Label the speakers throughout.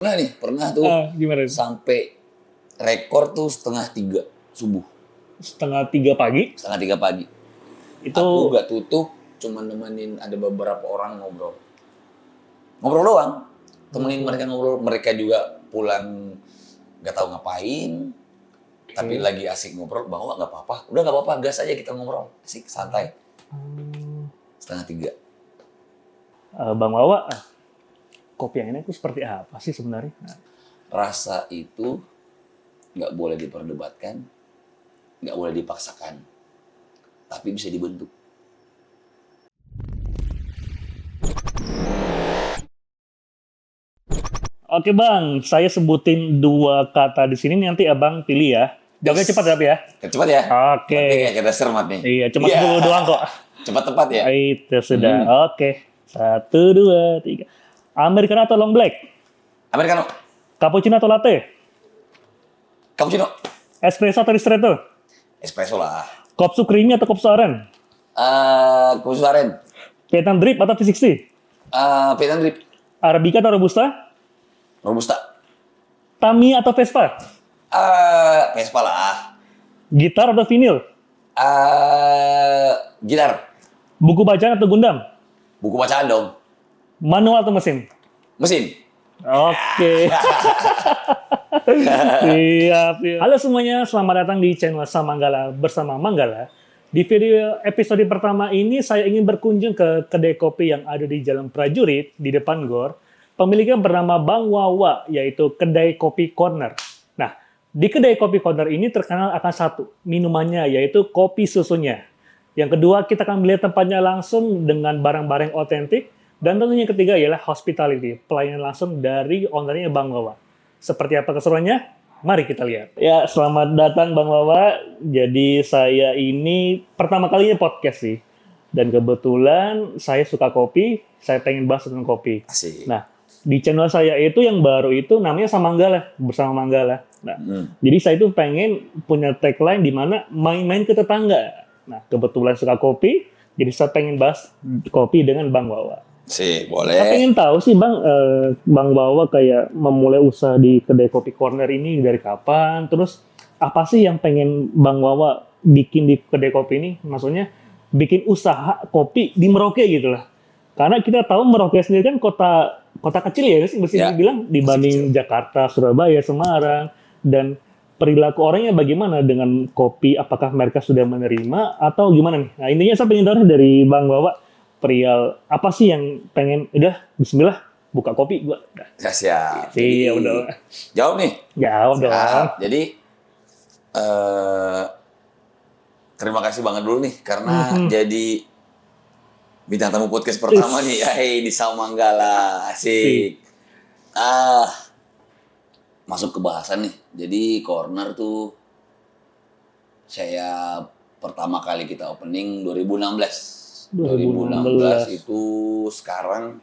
Speaker 1: Nah nih, pernah tuh
Speaker 2: Gimana?
Speaker 1: sampai rekor tuh 2:30 subuh.
Speaker 2: 2:30 pagi.
Speaker 1: 2:30 pagi.
Speaker 2: Itu
Speaker 1: Aku gak tutup, cuma nemenin ada beberapa orang ngobrol. Ngobrol doang. Temenin mereka ngobrol. Mereka juga pulang gak tahu ngapain. Tapi lagi asik ngobrol, bawa gak apa-apa. Udah gak apa-apa, gas aja kita ngobrol. Asik, santai. 2:30.
Speaker 2: Bang Wawa, kopi yang ini itu seperti apa sih sebenarnya?
Speaker 1: Rasa itu gak boleh diperdebatkan, gak boleh dipaksakan. Tapi bisa dibentuk.
Speaker 2: Oke Bang, saya sebutin 2 kata di sini nanti Abang pilih ya. Jawabnya cepat tapi ya.
Speaker 1: Cepat ya.
Speaker 2: Oke.
Speaker 1: Berarti kayak kita sermat nih.
Speaker 2: Iya, cuma 10 doang kok.
Speaker 1: Cepat tepat ya.
Speaker 2: Itu sudah. Oke. 1, 2, 3. Americano atau long black?
Speaker 1: Americano.
Speaker 2: Cappuccino atau latte?
Speaker 1: Cappuccino.
Speaker 2: Espresso atau ristretto?
Speaker 1: Espresso lah.
Speaker 2: Kopsu creamy atau kopsu aren?
Speaker 1: Kopsu aren.
Speaker 2: Vietnam drip atau V60?
Speaker 1: Vietnam drip.
Speaker 2: Arabica atau robusta?
Speaker 1: Robusta.
Speaker 2: Tamiya atau Vespa?
Speaker 1: Vespa lah.
Speaker 2: Gitar atau vinil?
Speaker 1: Gitar.
Speaker 2: Buku bacaan atau Gundam?
Speaker 1: Buku bacaan dong.
Speaker 2: Manual atau mesin?
Speaker 1: Mesin.
Speaker 2: Oke. Siap. Halo semuanya, selamat datang di channel Samanggala bersama Manggala. Di video episode pertama ini saya ingin berkunjung ke kedai kopi yang ada di Jalan Prajurit di depan GOR. Pemiliknya bernama Bang Wawa, yaitu Kedai Kopi Corner. Nah, di Kedai Kopi Corner ini terkenal akan satu, minumannya yaitu kopi susunya. Yang kedua, kita akan melihat tempatnya langsung dengan barang-barang otentik. Dan tentunya yang ketiga ialah hospitality, pelayanan langsung dari ownernya Bang Wawa. Seperti apa keseruannya? Mari kita lihat. Ya, selamat datang Bang Wawa. Jadi saya ini pertama kalinya podcast sih. Dan kebetulan saya suka kopi, saya pengen bahas tentang kopi.
Speaker 1: Asik.
Speaker 2: Nah, di channel saya itu yang baru itu namanya Samanggala, bersama Manggala. Nah, jadi saya itu pengen punya tagline di mana main-main ke tetangga. Nah, kebetulan suka kopi, jadi saya pengen bahas kopi dengan Bang Wawa.
Speaker 1: Sih,
Speaker 2: Saya
Speaker 1: boleh.
Speaker 2: pengen tahu sih Bang, Bang Wawa kayak memulai usaha di Kedai Kopi Corner ini dari kapan? Terus apa sih yang pengen Bang Wawa bikin di Kedai Kopi ini? Maksudnya bikin usaha kopi di Merauke gitu lah. Karena kita tahu Merauke sendiri kan kota kecil ya sih, mesti
Speaker 1: Ya,
Speaker 2: dibilang dibanding Jakarta, Surabaya, Semarang, dan perilaku orangnya bagaimana dengan kopi? Apakah mereka sudah menerima atau gimana nih? Nah intinya saya pengen tahu dari Bang Wawa perihal apa sih yang pengen udah Bismillah buka kopi gua. Udah.
Speaker 1: Ya, siap.
Speaker 2: Iya udah.
Speaker 1: Jawab nih.
Speaker 2: Jawab dong.
Speaker 1: Siap. Jadi, terima kasih banget dulu nih karena jadi bintang tamu podcast pertama nih, di Samanggala. Asik. Masuk ke bahasan nih. Jadi corner tuh saya pertama kali kita opening 2016. 2016 itu sekarang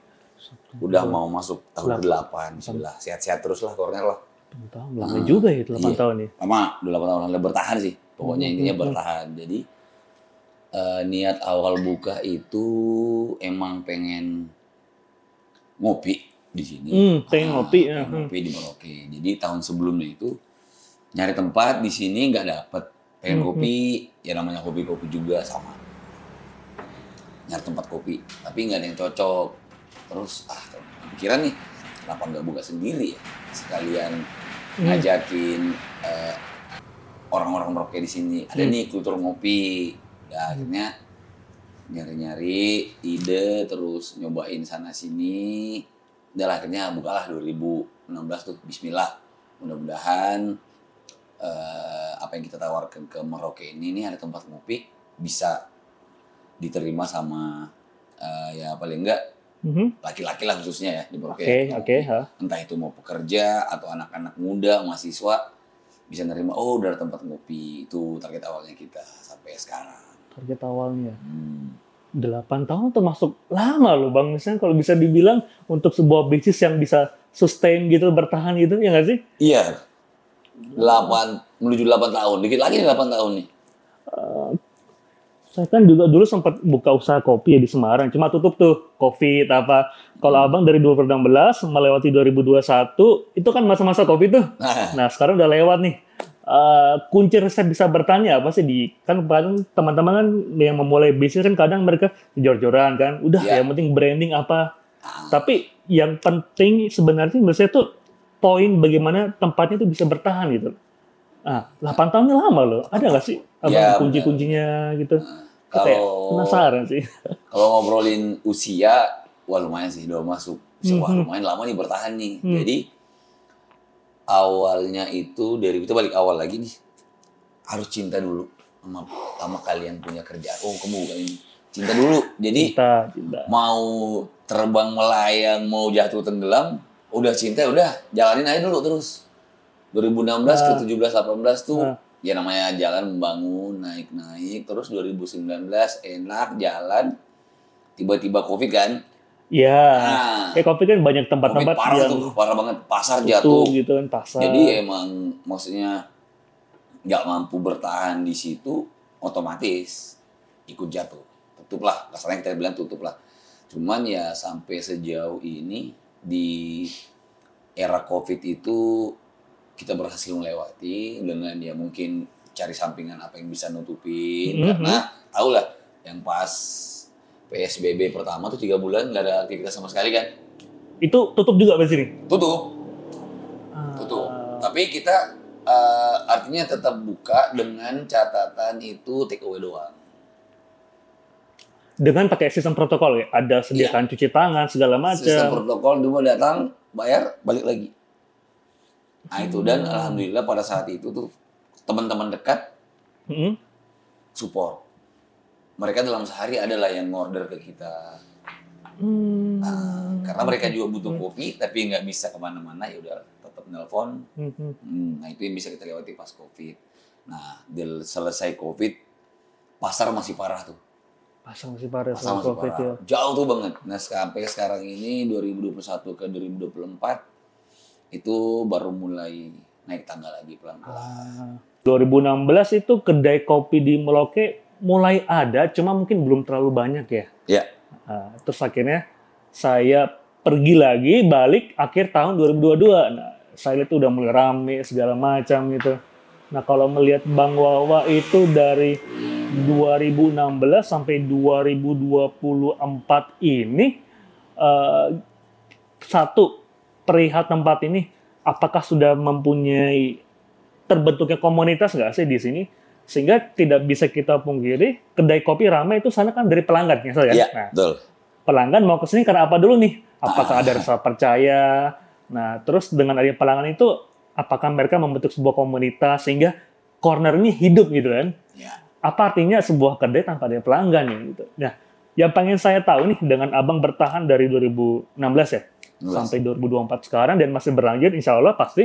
Speaker 1: udah mau masuk tahun ke-8. Bismillah. Sehat-sehat terus lah corner lah.
Speaker 2: Lama juga ya 8
Speaker 1: Iya.
Speaker 2: tahun nih.
Speaker 1: Lama, udah 8 tahun lalu bertahan sih. Pokoknya intinya bertahan. Jadi niat awal buka itu emang pengen ngopi di sini.
Speaker 2: Pengen ngopi.
Speaker 1: Pengen ngopi di Merauke. Jadi tahun sebelumnya itu nyari tempat di sini nggak dapet. Pengen kopi, ya namanya kopi-kopi juga sama. Nyari tempat kopi, tapi nggak ada yang cocok. Terus kepikiran nih, kenapa nggak buka sendiri ya? Sekalian ngajakin orang-orang Merauke di sini. Ada nih kultur ngopi. Ya akhirnya nyari-nyari ide, terus nyobain sana sini. Dan akhirnya bukalah 2016 tuh. Bismillah. Mudah-mudahan apa yang kita tawarkan ke Merauke ini ada tempat ngopi bisa diterima sama ya paling enggak laki-laki lah khususnya ya di Merauke.
Speaker 2: Oke.
Speaker 1: Entah itu mau pekerja atau anak-anak muda, mahasiswa bisa nerima, udah ada tempat ngopi. Itu target awalnya kita sampai sekarang.
Speaker 2: Target awalnya 8 tahun termasuk lama loh Bang. Misalnya kalau bisa dibilang untuk sebuah bisnis yang bisa sustain gitu, bertahan gitu, ya nggak sih?
Speaker 1: Iya. 8 menuju 8 tahun. Dikit lagi nih 8 tahun nih.
Speaker 2: Saya kan juga dulu sempat buka usaha kopi ya di Semarang, cuma tutup tuh COVID apa. Kalau abang dari 2016 melewati 2021, itu kan masa-masa kopi tuh.
Speaker 1: Nah,
Speaker 2: Nah sekarang udah lewat nih. Kunci resep bisa bertanya apa sih kan kadang teman-teman kan yang memulai bisnis kan kadang mereka jor-joran kan, udah
Speaker 1: ya.
Speaker 2: yang penting branding apa. Tapi yang penting sebenarnya menurut saya tuh poin bagaimana tempatnya tuh bisa bertahan gitu. 8 tahunnya lama loh. Ada nggak sih abang
Speaker 1: Ya,
Speaker 2: kunci-kuncinya gitu? Saya kayak
Speaker 1: Kalau
Speaker 2: penasaran sih.
Speaker 1: kalau ngobrolin usia, wah lumayan sih udah masuk. Wah
Speaker 2: Mhm.
Speaker 1: lumayan lama nih bertahan nih.
Speaker 2: Hmm.
Speaker 1: Jadi awalnya itu dari kita balik awal lagi nih, harus cinta dulu sama kalian punya kerjaan. Oh kamu bukan ini, cinta dulu. Jadi
Speaker 2: Cinta.
Speaker 1: mau terbang melayang, mau jatuh tenggelam, udah cinta udah jalanin aja dulu terus. 2016 ke 17 18 tuh
Speaker 2: Ah.
Speaker 1: ya namanya jalan membangun, naik-naik, terus 2019 enak jalan, tiba-tiba Covid kan.
Speaker 2: Ya,
Speaker 1: Nah,
Speaker 2: kayak kopi kan banyak
Speaker 1: Covid
Speaker 2: tempat-tempat
Speaker 1: parah
Speaker 2: yang
Speaker 1: tuh, parah banget, pasar
Speaker 2: tutup
Speaker 1: jatuh.
Speaker 2: gitu kan, pasar.
Speaker 1: Jadi emang maksudnya nggak mampu bertahan di situ, otomatis ikut jatuh. Tutup lah, kasarnya kita bilang tutup lah. Cuman ya sampai sejauh ini di era Covid itu kita berhasil melewati dengan ya mungkin cari sampingan apa yang bisa nutupin. Karena tau lah yang pas PSBB pertama tuh 3 bulan nggak ada aktivitas sama sekali kan.
Speaker 2: Itu tutup juga di sini.
Speaker 1: Tutup. Tapi kita artinya tetap buka dengan catatan itu take away doang.
Speaker 2: Dengan pakai sistem protokol ya, ada sediakan cuci tangan segala
Speaker 1: Sistem
Speaker 2: macam.
Speaker 1: protokol dulu datang, bayar, balik lagi. Nah itu dan alhamdulillah pada saat itu tuh teman-teman dekat
Speaker 2: Mhm.
Speaker 1: support. Mereka dalam sehari adalah yang order ke kita. Karena mereka juga butuh kopi tapi nggak bisa kemana-mana ya udah tetap nelpon. Nah itu yang bisa kita lewati pas COVID. Nah selesai COVID pasar masih parah tuh.
Speaker 2: Pasang masih parah
Speaker 1: Pasar
Speaker 2: sama
Speaker 1: masih
Speaker 2: COVID
Speaker 1: parah.
Speaker 2: ya.
Speaker 1: Jauh tuh banget. Nah sampai sekarang ini 2021 ke 2024 itu baru mulai naik tangga lagi pelan-pelan.
Speaker 2: 2016 itu kedai kopi di Merauke mulai ada, cuma mungkin belum terlalu banyak ya.
Speaker 1: Ya.
Speaker 2: Terus akhirnya saya pergi lagi, balik akhir tahun 2022. Nah, saya lihat tuh udah mulai rame segala macam gitu. Nah, kalau melihat Bang Wawa itu dari 2016 sampai 2024 ini, satu, perihal tempat ini, apakah sudah mempunyai terbentuknya komunitas nggak sih di sini? Sehingga tidak bisa kita pungkiri, kedai kopi ramai itu sana kan dari pelanggan ya, Sal, ya?
Speaker 1: Iya,
Speaker 2: Nah,
Speaker 1: betul.
Speaker 2: pelanggan mau ke sini karena apa dulu nih? Apakah ada rasa percaya? Nah, terus dengan adanya pelanggan itu, apakah mereka membentuk sebuah komunitas sehingga corner ini hidup gitu kan?
Speaker 1: Ya.
Speaker 2: Apa artinya sebuah kedai tanpa ada pelanggan ya gitu? Nah, yang pengen saya tahu nih dengan abang bertahan dari 2016 ya
Speaker 1: 16.
Speaker 2: sampai 2024 sekarang dan masih berlanjut, insya Allah pasti.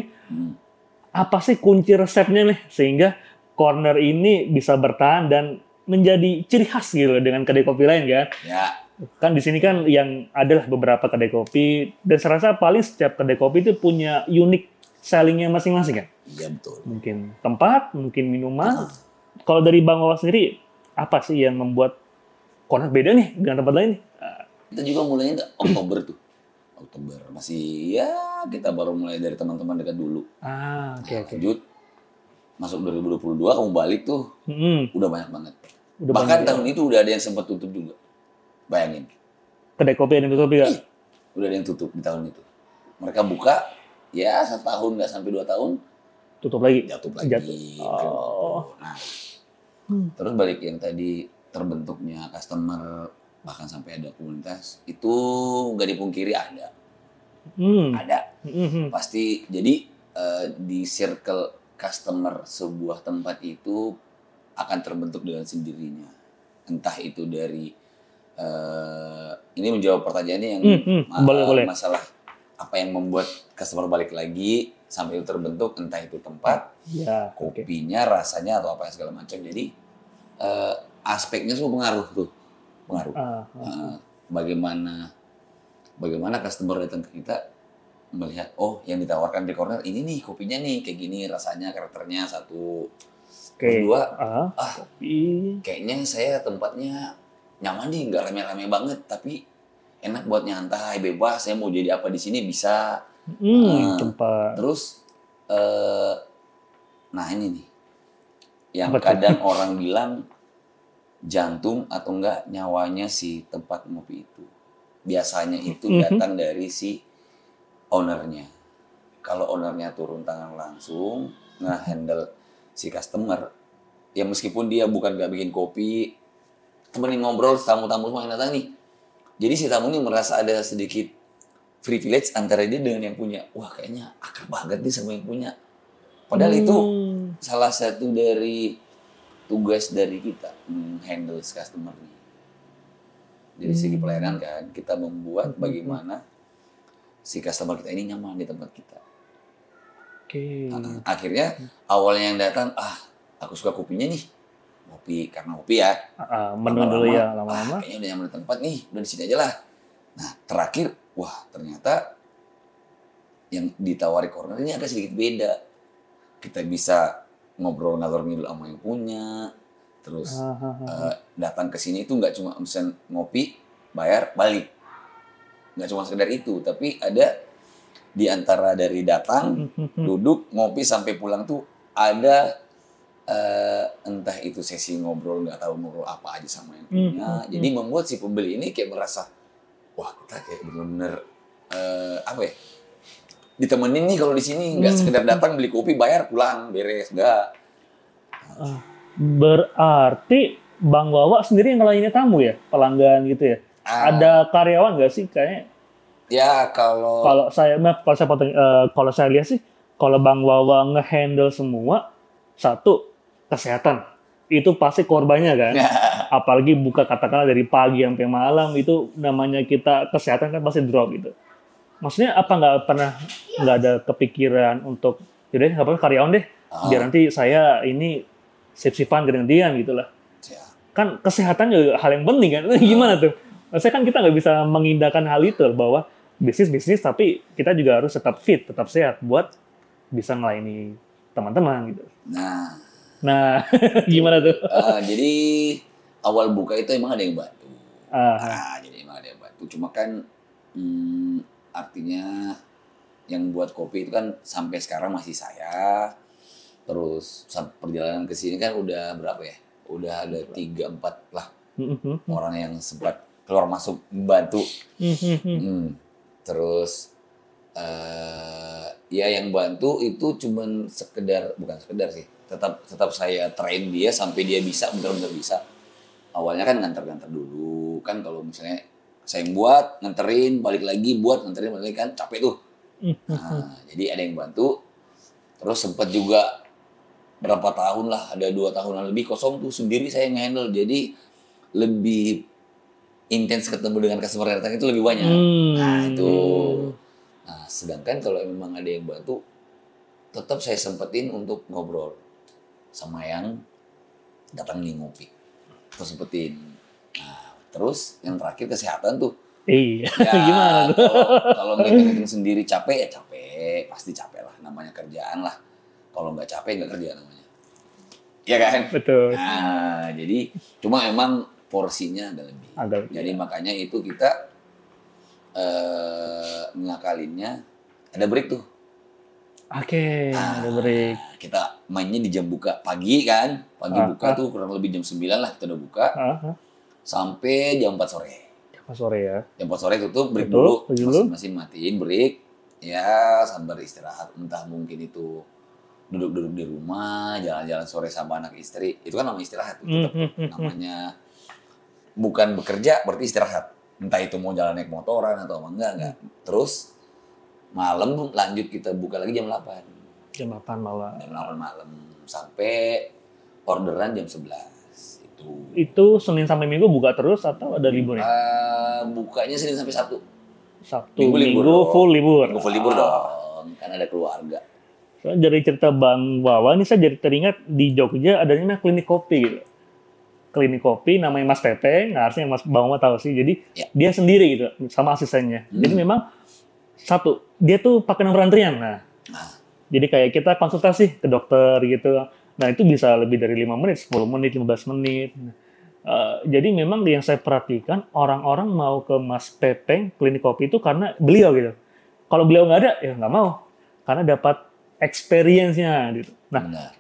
Speaker 2: Apa sih kunci resepnya nih sehingga corner ini bisa bertahan dan menjadi ciri khas gitu dengan kedai kopi lain kan?
Speaker 1: Ya.
Speaker 2: Kan di sini kan yang adalah beberapa kedai kopi dan saya rasa paling setiap kedai kopi itu punya unik sellingnya masing-masing kan?
Speaker 1: Iya betul.
Speaker 2: Mungkin tempat, mungkin minuman. Kalau dari Bang Wawa sendiri, apa sih yang membuat corner beda nih dengan tempat lain?
Speaker 1: Kita juga mulainya Oktober tuh. Oktober masih ya kita baru mulai dari teman-teman dekat dulu.
Speaker 2: Oke.
Speaker 1: Lanjut masuk 2022 kamu balik tuh udah banyak banget.
Speaker 2: Udah
Speaker 1: Bahkan
Speaker 2: banyak,
Speaker 1: tahun itu udah ada yang sempat tutup juga. Bayangin.
Speaker 2: kedai kopi yang tutup juga.
Speaker 1: Udah ada yang tutup di tahun itu. Mereka buka ya 1 tahun nggak sampai 2 tahun
Speaker 2: Tutup lagi.
Speaker 1: jatuh lagi.
Speaker 2: Oh.
Speaker 1: Nah, terus balik yang tadi terbentuknya customer bahkan sampai ada komunitas itu nggak dipungkiri ada. Ada. Pasti jadi di circle customer sebuah tempat itu akan terbentuk dengan sendirinya. Entah itu dari ini menjawab pertanyaannya yang
Speaker 2: boleh.
Speaker 1: masalah apa yang membuat customer balik lagi sampai itu terbentuk, entah itu tempat,
Speaker 2: Ya,
Speaker 1: kopinya, rasanya atau apa yang segala macam. Jadi aspeknya semua pengaruh tuh, pengaruh. Bagaimana customer datang ke kita melihat, oh yang ditawarkan di corner ini nih kopinya nih kayak gini rasanya, karakternya satu. Berdua,
Speaker 2: kopi.
Speaker 1: kayaknya saya tempatnya nyaman nih, nggak rame-rame banget, tapi enak buat nyantai, bebas. Saya mau jadi apa di sini bisa.
Speaker 2: Tempat.
Speaker 1: Terus, nah ini nih, yang
Speaker 2: Apa tuh?
Speaker 1: kadang orang bilang jantung atau enggak nyawanya si tempat ngopi itu. Biasanya itu datang dari si ownernya. Kalau ownernya turun tangan langsung, nge-handle si customer, ya meskipun dia bukan gak bikin kopi, temenin ngobrol, tamu-tamu semua yang datang nih. Jadi si tamu ini merasa ada sedikit privilege antara dia dengan yang punya. Wah, kayaknya akrab banget nih sama yang punya. Padahal itu salah satu dari tugas dari kita, handle customer nih. Dari segi pelayanan kan, kita membuat bagaimana si customer kita ini nyaman di tempat kita.
Speaker 2: Oke.
Speaker 1: Akhirnya awalnya yang datang, aku suka kopinya nih. Kopi, karena kopi ya.
Speaker 2: Menu dulu ya lama-lama.
Speaker 1: Kayaknya udah nyaman di tempat nih, udah di sini aja lah. Nah, terakhir, wah ternyata yang ditawari corner ini agak sedikit beda. Kita bisa ngobrol ngalor ngidul sama yang punya, terus datang ke sini itu nggak cuma pesan ngopi, bayar, balik. Nggak cuma sekedar itu, tapi ada di antara dari datang, duduk, ngopi sampai pulang tuh ada entah itu sesi ngobrol, nggak tahu ngobrol apa aja sama yang punya. Jadi membuat si pembeli ini kayak merasa, wah kita kayak bener-bener apa ya? Ditemenin nih kalau di sini, nggak sekedar datang beli kopi, bayar, pulang, beres, nggak.
Speaker 2: Berarti Bang Wawa sendiri yang ngelayanin tamu ya, pelanggan gitu ya? Ada karyawan nggak sih kayaknya?
Speaker 1: Ya kalau
Speaker 2: Kalau saya lihat sih, kalau Bang Wawa ngehandle semua, satu kesehatan itu pasti korbannya kan. Apalagi buka katakanlah dari pagi sampai malam, itu namanya kita kesehatan kan pasti drop gitu. Maksudnya apa nggak ada kepikiran untuk yaudah nggak apa-apa karyawan deh, biar nanti saya ini sip-sipan gantian gitu lah. Kan kesehatan juga hal yang penting kan. Gimana tuh? Maksudnya kan kita nggak bisa mengindahkan hal itu bahwa bisnis tapi kita juga harus tetap fit, tetap sehat buat bisa melayani teman-teman gitu. Nah, gimana tuh?
Speaker 1: Jadi awal buka itu emang ada yang bantu. Jadi emang ada yang bantu. Cuma kan artinya yang buat kopi itu kan sampai sekarang masih saya. Terus perjalanan ke sini kan udah berapa ya? Udah ada 3-4 lah orang yang sempat keluar masuk membantu. Terus ya yang bantu itu cuman bukan sekedar sih. Tetap saya train dia sampai dia bisa benar-benar bisa. Awalnya kan nganter-nganter dulu kan, kalau misalnya saya buat nganterin balik lagi, buat nganterin balik lagi kan capek tuh. Jadi ada yang bantu. Terus sempat juga berapa tahun lah, ada 2 tahunan lebih kosong tuh sendiri saya nge-handle. Jadi lebih intens ketemu dengan customer datang itu lebih banyak. Itu. Nah, sedangkan kalau memang ada yang bantu, tetap saya sempetin untuk ngobrol sama yang datang nih ngopi. Terus sempetin. Nah, terus yang terakhir kesehatan tuh.
Speaker 2: Iya,
Speaker 1: Ya,
Speaker 2: gimana tuh?
Speaker 1: kalau ngitung-ngitung sendiri capek ya capek, pasti capek lah, namanya kerjaan lah. Kalau nggak capek nggak kerja namanya. Iya kan?
Speaker 2: Betul.
Speaker 1: Nah, jadi cuma emang porsinya agak lebih. Jadi makanya itu kita ngakalinnya ada break tuh.
Speaker 2: Oke, ada break.
Speaker 1: Kita mainnya di jam buka pagi kan. Pagi buka tuh kurang lebih jam 9 lah kita udah buka. Sampai jam 4 sore.
Speaker 2: Jam 4 sore ya.
Speaker 1: Jam 4 sore tutup, break dulu. Masing-masing matiin break. Ya, sambil istirahat. Entah mungkin itu duduk-duduk di rumah, jalan-jalan sore sama anak istri. Itu kan namanya istirahat. Namanya bukan bekerja, berarti istirahat. Entah itu mau jalan naik motoran atau enggak. Terus malam lanjut kita buka lagi jam 8.
Speaker 2: Jam 8 malam.
Speaker 1: Jam 8 malam. Sampai orderan jam 11.
Speaker 2: Itu Senin sampai Minggu buka terus atau ada liburnya?
Speaker 1: Bukanya Senin sampai Sabtu.
Speaker 2: Minggu full libur.
Speaker 1: Minggu full libur dong. Kan ada keluarga.
Speaker 2: So, dari cerita Bang Wawa, ini saya jadi teringat di Jogja adanya klinik kopi gitu. Klinik kopi namanya Mas Tete, nggak harusnya Mas Bang Wawa tahu sih. Jadi dia sendiri gitu sama asistennya. Jadi memang satu, dia tuh pakai nomor antrian. Nah, jadi kayak kita konsultasi ke dokter gitu. Nah, itu bisa lebih dari 5 menit, 10 menit, 15 menit. Jadi memang yang saya perhatikan, orang-orang mau ke Mas Pepeng, klinik kopi itu karena beliau gitu. Kalau beliau nggak ada, ya nggak mau. Karena dapat experience-nya gitu. Nah,
Speaker 1: Benar.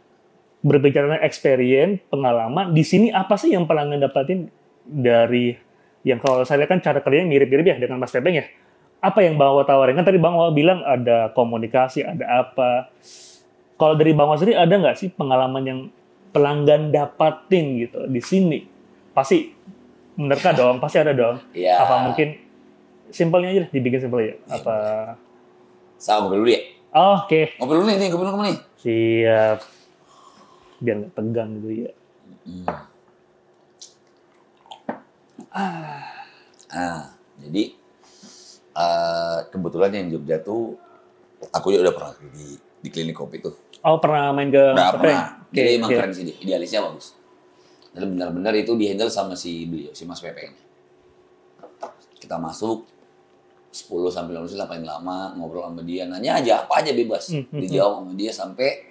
Speaker 2: berbicara tentang experience, pengalaman, di sini apa sih yang pelanggan dapatin dari yang kalau saya lihat kan cara kerjanya mirip-mirip ya dengan Mas Pepeng ya. Apa yang Bang Wawa tawarin? Kan tadi Bang Wawa bilang ada komunikasi, ada apa. Kalau dari Bang Wawa sendiri ada nggak sih pengalaman yang pelanggan dapatin gitu di sini? Pasti menerka dong, pasti ada dong.
Speaker 1: Iya.
Speaker 2: Apa mungkin simpelnya aja deh, dibikin simpel ya? Apa?
Speaker 1: Sama ngobrol dulu ya.
Speaker 2: Oh, oke,
Speaker 1: Ngobrol dulu nih, ngobrol dulu nih.
Speaker 2: siap. Biar nggak tegang gitu ya.
Speaker 1: Jadi kebetulan yang Jogja tuh aku juga udah pernah di klinik kopi tuh.
Speaker 2: Oh, pernah main ke
Speaker 1: Udah
Speaker 2: Mas Pepeng?
Speaker 1: pernah. Jadi emang
Speaker 2: oke.
Speaker 1: keren sih, idealisnya bagus. Dan benar-benar itu dihandle sama si beliau, si Mas Pepeng. Kita masuk 10 sampai 15 menit paling lama, ngobrol sama dia, nanya aja apa aja bebas. Dijawab sama dia sampai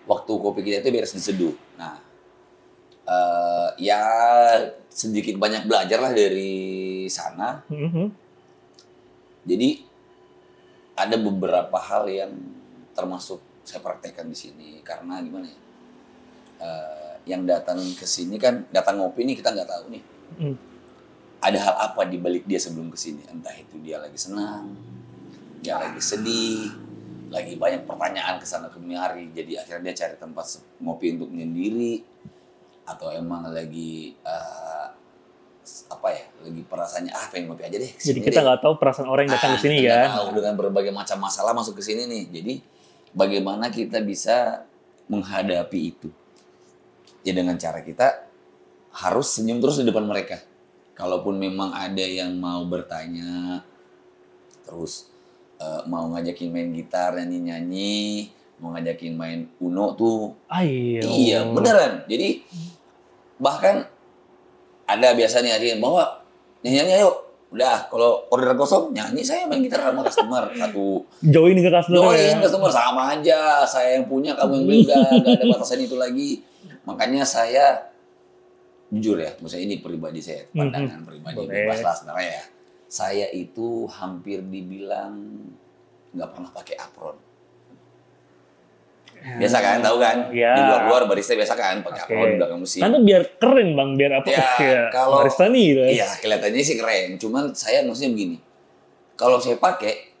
Speaker 1: waktu kopi kita itu beres diseduh. Nah, ya sedikit banyak belajar lah dari sana.
Speaker 2: Mhm.
Speaker 1: Jadi ada beberapa hal yang termasuk saya praktekkan di sini karena gimana ya? Yang datang ke sini kan datang ngopi nih kita nggak tahu nih.
Speaker 2: Mhm.
Speaker 1: Ada hal apa di balik dia sebelum ke sini? Entah itu dia lagi senang, dia lagi sedih, lagi banyak pertanyaan ke sana kemari. Jadi akhirnya dia cari tempat ngopi untuk menyendiri atau emang lagi apa ya? Lagi perasaannya pengen ngopi aja deh.
Speaker 2: Jadi
Speaker 1: kesini
Speaker 2: kita
Speaker 1: deh.
Speaker 2: nggak tahu perasaan orang yang datang ke sini
Speaker 1: Kita nggak
Speaker 2: kan.
Speaker 1: tahu dengan berbagai macam masalah masuk ke sini nih. Jadi bagaimana kita bisa menghadapi itu? Ya dengan cara kita harus senyum terus di depan mereka. Kalaupun memang ada yang mau bertanya, terus mau ngajakin main gitar, nyanyi-nyanyi, mau ngajakin main Uno tuh.
Speaker 2: Ayo.
Speaker 1: Iya, beneran. Jadi bahkan ada biasanya ada yang bawa nyanyi-nyanyi ayo. Udah, kalau order kosong nyanyi saya main gitar sama customer satu.
Speaker 2: Join ke customer ya.
Speaker 1: Join customer sama aja. Saya yang punya, kamu yang beli udah gak ada batasan itu lagi. Makanya saya jujur ya, maksudnya ini pribadi saya, pandangan pribadi
Speaker 2: Boleh.
Speaker 1: bebas lah sebenarnya ya. Saya itu hampir dibilang nggak pernah pakai apron. Biasa kan, tahu kan?
Speaker 2: Ya.
Speaker 1: Di luar-luar barista biasa kan pakai
Speaker 2: Oke.
Speaker 1: apron di belakang mesin.
Speaker 2: Kan tuh biar keren bang, biar apa?
Speaker 1: Ya,
Speaker 2: kayak
Speaker 1: kalau-
Speaker 2: barista nih gitu.
Speaker 1: Iya, kelihatannya sih keren. Cuman saya maksudnya begini. Kalau saya pakai,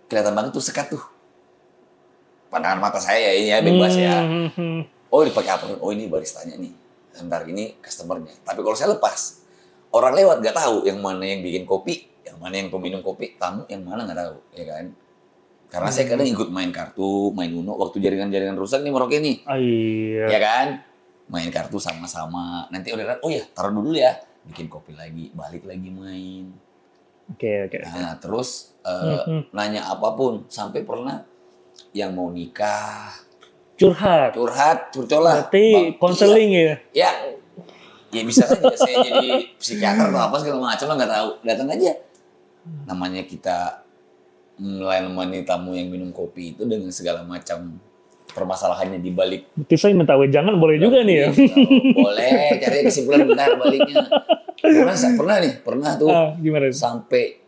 Speaker 1: kelihatan banget tuh sekat tuh. Pandangan mata saya ini ya bebas ya. Oh dipakai apron, oh ini baristanya nih. Sebentar ini customernya. Tapi kalau saya lepas, orang lewat nggak tahu yang mana yang bikin kopi, yang mana yang peminum kopi, tamu yang mana nggak tahu, ya kan? Karena saya kadang ikut main kartu, main Uno, waktu jaringan-jaringan rusak nih Merauke nih,
Speaker 2: Iya.
Speaker 1: ya kan? Main kartu sama-sama. Nanti orderan, oh ya taruh dulu ya, bikin kopi lagi, balik lagi main.
Speaker 2: Oke.
Speaker 1: Nah terus nanya apapun, sampai pernah yang mau nikah,
Speaker 2: Curhat.
Speaker 1: curcolah.
Speaker 2: Berarti konseling ya.
Speaker 1: Ya, ya bisa saja saya jadi psikiater atau apa segala macam lah nggak tahu. Datang aja. Namanya kita melayani tamu yang minum kopi itu dengan segala macam permasalahannya di balik.
Speaker 2: Berarti saya minta jangan boleh juga nih ya.
Speaker 1: Boleh, cari kesimpulan benar baliknya. Pernah tuh
Speaker 2: Gimana?
Speaker 1: sampai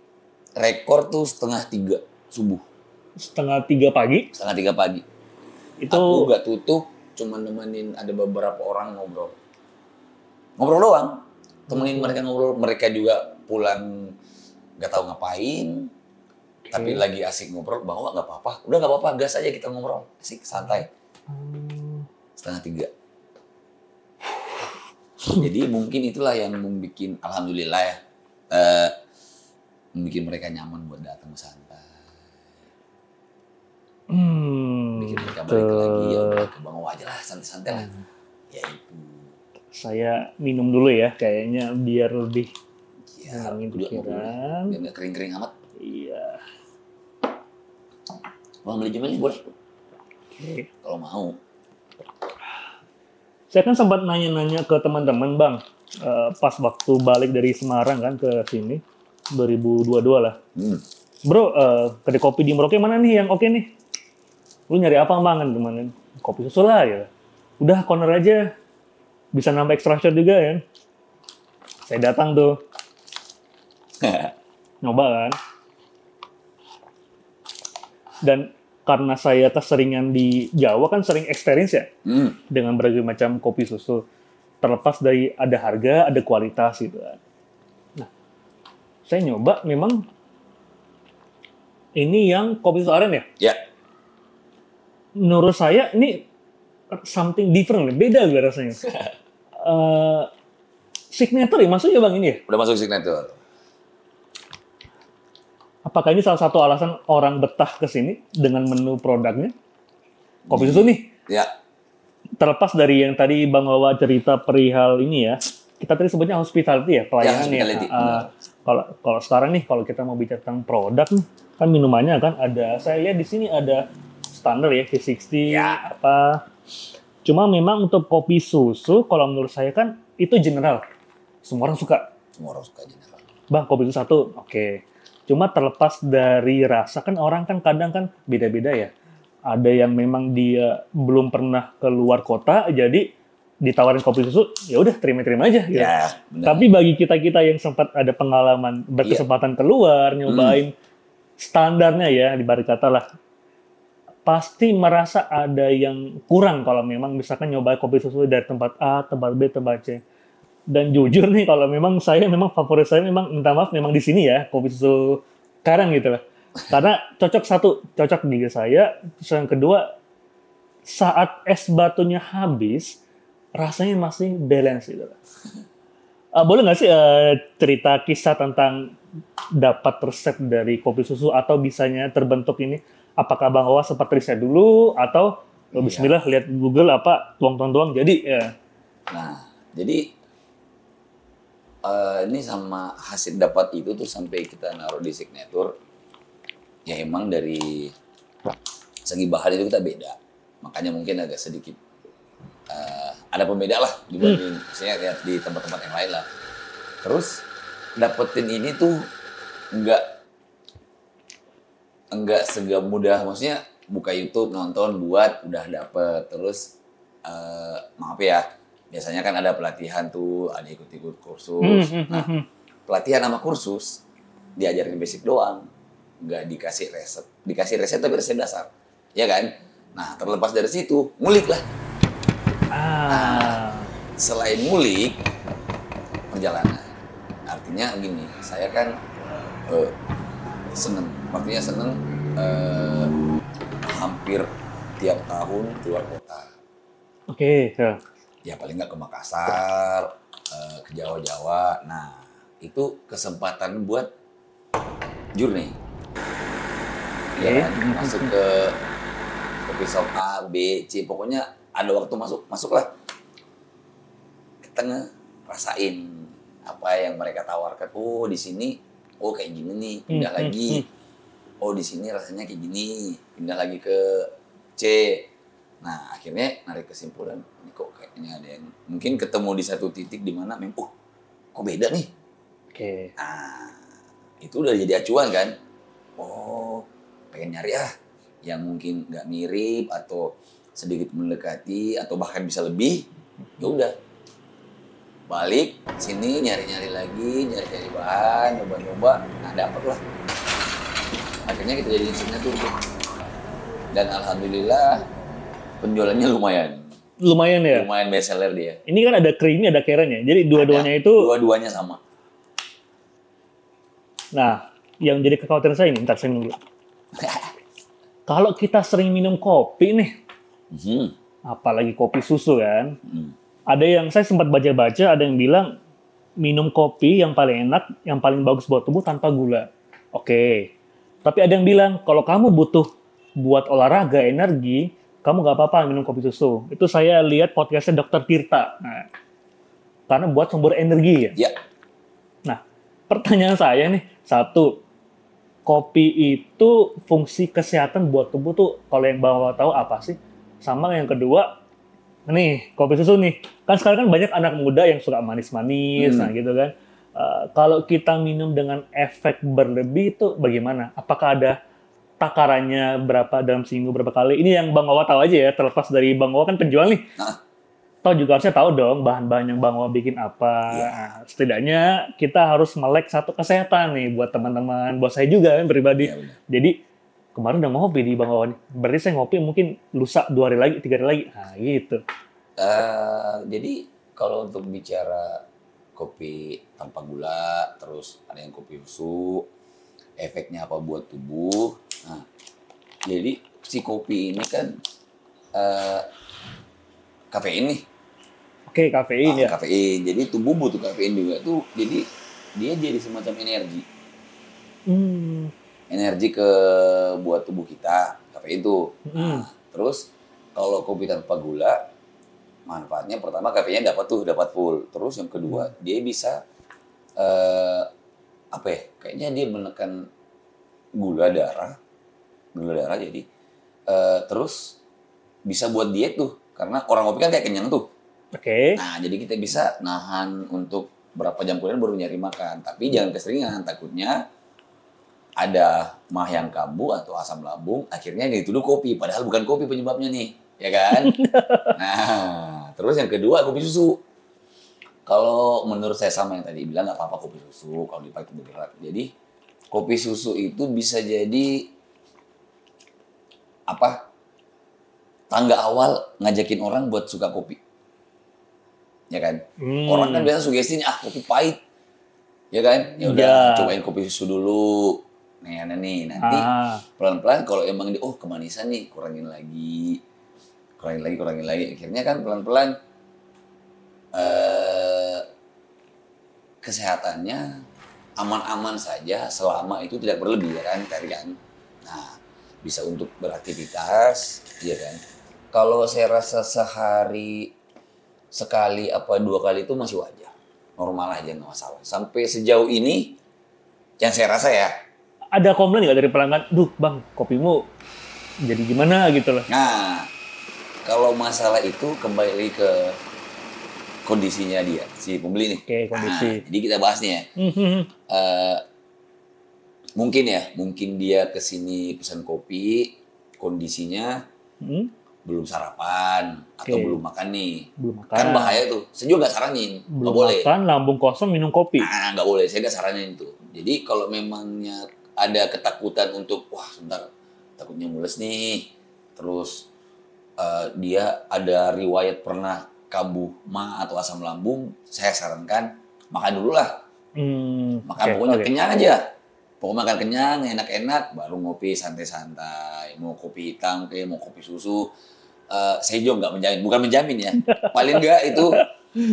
Speaker 1: rekor tuh 2:30 subuh.
Speaker 2: 2:30 pagi.
Speaker 1: 2:30 pagi.
Speaker 2: Itu
Speaker 1: Aku nggak tutup, cuma nemenin ada beberapa orang ngobrol. Ngobrol doang. Temenin mereka ngobrol, mereka juga pulang nggak tahu ngapain. Tapi lagi asik ngobrol, bawa nggak apa-apa. Udah nggak apa-apa, gas aja kita ngobrol. Asik, santai. 2:30. Jadi mungkin itulah yang membuat, alhamdulillah ya, membuat mereka nyaman buat datang santai. Bikin mereka balik lagi, ya udah ke bawah aja lah, santai-santai lah. Ya itu.
Speaker 2: saya minum dulu ya, kayaknya biar lebih
Speaker 1: Ya,
Speaker 2: ngilangin
Speaker 1: duduk dulu deh.
Speaker 2: pikiran.
Speaker 1: Biar nggak kering-kering amat.
Speaker 2: Iya.
Speaker 1: Mau beli Jumeli boleh,
Speaker 2: Oke.
Speaker 1: kalau mau.
Speaker 2: Saya kan sempat nanya-nanya ke teman-teman bang, pas waktu balik dari Semarang kan ke sini, 2022 lah. Bro, kedai kopi di Merauke mana nih yang oke nih? Lu nyari apa bang kan kemarin? kopi susu lah ya. Udah corner aja, bisa nambah extra shot juga kan. Saya datang tuh, nyoba kan. Dan karena saya keseringan di Jawa kan sering experience ya, dengan berbagai macam kopi susu. Terlepas dari ada harga, ada kualitas gitu kan. Nah, saya nyoba memang ini yang kopi susu aren ya.
Speaker 1: Ya.
Speaker 2: Menurut saya ini something different, beda gue rasanya. Signature ya, maksudnya bang ini ya?
Speaker 1: Udah masuk signature.
Speaker 2: Apakah ini salah satu alasan orang betah ke sini dengan menu produknya? Kopi susu nih.
Speaker 1: Ya.
Speaker 2: Terlepas dari yang tadi Bang Wawa cerita perihal ini ya, kita tadi sebutnya hospitality ya, pelayanan ya.
Speaker 1: hospitality,
Speaker 2: Kalau sekarang nih, kalau kita mau bicara tentang produk nih, kan minumannya kan ada, saya lihat di sini ada standar ya, V60,
Speaker 1: Ya.
Speaker 2: apa. Cuma memang untuk kopi susu, kalau menurut saya kan itu general. Semua orang suka.
Speaker 1: Semua orang suka general.
Speaker 2: Bang, kopi susu satu, oke. Cuma terlepas dari rasa, kan orang kan kadang kan beda-beda ya. Ada yang memang dia belum pernah keluar kota, jadi ditawarin kopi susu, ya udah terima-terima aja. Gitu.
Speaker 1: Ya, benar.
Speaker 2: Tapi bagi kita-kita yang sempat ada pengalaman berkesempatan keluar, nyobain standarnya ya, ibarat kata lah, pasti merasa ada yang kurang kalau memang misalkan nyobain kopi susu dari tempat A, tempat B, tempat C. Dan jujur nih, kalau memang saya memang favorit saya memang minta maaf memang di sini ya, kopi susu Karang gitu lah. Karena cocok di saya. Terus yang kedua, saat es batunya habis, rasanya masih balance gitu. Boleh nggak sih cerita kisah tentang dapat resep dari kopi susu atau bisanya terbentuk ini? Apakah Bang Wawa sempat riset dulu atau Bismillah lihat Google apa tuang jadi ya?
Speaker 1: Nah, jadi ini sama hasil dapat itu tuh sampai kita naruh di signature, ya emang dari segi bahan itu kita beda, makanya mungkin agak sedikit ada pembeda lah dibanding misalnya lihat di tempat-tempat yang lain lah. Terus dapetin ini tuh enggak semudah, maksudnya buka YouTube nonton buat udah dapet. Terus maaf ya, biasanya kan ada pelatihan tuh, ada ikut-ikut kursus. Nah, pelatihan sama kursus diajarin basic doang, nggak dikasih resep. Dikasih resep tapi resep dasar, ya kan? Nah, terlepas dari situ, ngulik lah. Nah, selain ngulik, perjalanan. Artinya gini, saya kan seneng, artinya seneng hampir tiap tahun keluar kota.
Speaker 2: Oke.
Speaker 1: Ya paling nggak ke Makassar, ke Jawa-Jawa. Nah, itu kesempatan buat journey. Ya kan? Masuk ke kopi shop A, B, C, pokoknya ada waktu masuklah. Ke tengah, rasain apa yang mereka tawarkan. Oh, di sini oh kayak gini nih, pindah lagi. Oh, di sini rasanya kayak gini, pindah lagi ke C. Nah, akhirnya narik kesimpulan, ini kok kayaknya ada yang mungkin ketemu di satu titik di mana kok beda nih.
Speaker 2: Oke.
Speaker 1: Nah, itu udah jadi acuan kan. Oh, pengen nyari yang mungkin nggak mirip atau sedikit mendekati atau bahkan bisa lebih. Ya udah. Balik sini nyari-nyari lagi, nyari-nyari bahan, nyoba-nyoba. Nah, dapet lah. Akhirnya kita jadi signature tuh. Dan alhamdulillah penjualannya lumayan.
Speaker 2: Lumayan ya?
Speaker 1: Lumayan best seller dia.
Speaker 2: Ini kan ada creamy, ada kerennya. Jadi dua-duanya itu...
Speaker 1: Dua-duanya sama.
Speaker 2: Nah, yang jadi kekhawatiran saya ini, ntar saya dulu. Kalau kita sering minum kopi nih, apalagi kopi susu kan, ada yang saya sempat baca-baca, ada yang bilang minum kopi yang paling enak, yang paling bagus buat tubuh tanpa gula. Oke. Tapi ada yang bilang, kalau kamu butuh buat olahraga, energi, kamu nggak apa-apa minum kopi susu. Itu saya lihat podcastnya Dr. Tirta. Nah, karena buat sumber energi ya.
Speaker 1: Ya.
Speaker 2: Nah, pertanyaan saya nih, satu, kopi itu fungsi kesehatan buat tubuh tuh kalau yang bawa tahu apa sih? Sama yang kedua, nih kopi susu nih. Kan sekarang kan banyak anak muda yang suka manis-manis, nah gitu kan. Kalau kita minum dengan efek berlebih itu bagaimana? Apakah ada takarannya berapa dalam seminggu berapa kali. Ini yang Bang Wawa tahu aja ya, terlepas dari Bang Wawa kan penjual nih.
Speaker 1: Nah,
Speaker 2: Toh juga harusnya tahu dong bahan-bahan yang Bang Wawa bikin apa.
Speaker 1: Iya.
Speaker 2: Nah, setidaknya kita harus melek satu kesehatan nih buat teman-teman, buat saya juga kan pribadi.
Speaker 1: iya benar.
Speaker 2: Jadi kemarin udah ngopi di Bang Wawa nih. Berarti saya ngopi mungkin lusa 2 hari lagi, 3 hari lagi. Nah gitu.
Speaker 1: Jadi kalau untuk bicara kopi tanpa gula, terus ada yang kopi susu, efeknya apa buat tubuh. Nah, jadi si kopi ini kan eh, kafein nih.
Speaker 2: Oke, kafein ya.
Speaker 1: Kafein. Jadi tubuh butuh kafein juga tuh. Jadi dia jadi semacam energi.
Speaker 2: Hmm.
Speaker 1: Energi buat tubuh kita, kafein itu. Nah, terus kalau kopi tanpa gula, manfaatnya pertama kafeinnya dapat full. Terus yang kedua dia bisa apa ya? Kayaknya dia menekan gula darah jadi terus bisa buat diet tuh. Karena orang kopi kan kayak kenyang tuh.
Speaker 2: Oke.
Speaker 1: Nah, jadi kita bisa nahan untuk berapa jam kemudian baru nyari makan. Tapi jangan keseringan, takutnya ada mah yang kambuh atau asam lambung, akhirnya dituduh kopi. Padahal bukan kopi penyebabnya nih, ya kan? Nah, terus yang kedua kopi susu. Kalau menurut saya sama yang tadi bilang, nggak apa-apa kopi susu kalau dipakai berat. Jadi kopi susu itu bisa jadi apa? Tangga awal ngajakin orang buat suka kopi. Ya kan? Orang kan biasa sugestinya kopi pahit. Ya kan? Ya udah cobain kopi susu dulu. Nih nanti pelan-pelan kalau emang kemanisan nih kurangin lagi. Akhirnya kan pelan-pelan kesehatannya aman-aman saja selama itu tidak berlebih ya kan, Nah, bisa untuk beraktivitas, ya kan. Kalau saya rasa sehari sekali apa 2 kali itu masih wajar. Normal aja, nggak masalah. Sampai sejauh ini, yang saya rasa ya.
Speaker 2: Ada komplain nggak dari pelanggan? Duh bang, kopimu jadi gimana gitu loh.
Speaker 1: Nah, kalau masalah itu kembali ke kondisinya dia, si pembeli nih.
Speaker 2: Oke, kondisi.
Speaker 1: Nah, jadi kita bahasnya ya. Mungkin dia kesini pesan kopi, kondisinya belum sarapan atau belum makan nih.
Speaker 2: Belum makan.
Speaker 1: Kan bahaya tuh. Saya juga nggak saranin.
Speaker 2: Belum
Speaker 1: nggak boleh.
Speaker 2: makan, lambung kosong minum kopi.
Speaker 1: Nah, nggak boleh. Saya nggak saranin itu. Jadi kalau memangnya ada ketakutan untuk, sebentar, takutnya mules nih. Terus dia ada riwayat pernah kambuh mah atau asam lambung, saya sarankan makan dulu lah. Pokoknya kenyang aja. Pokoknya makan kenyang, enak-enak, baru ngopi santai-santai. Mau kopi hitam, mau kopi susu. Saya juga nggak menjamin, bukan menjamin ya. Paling nggak itu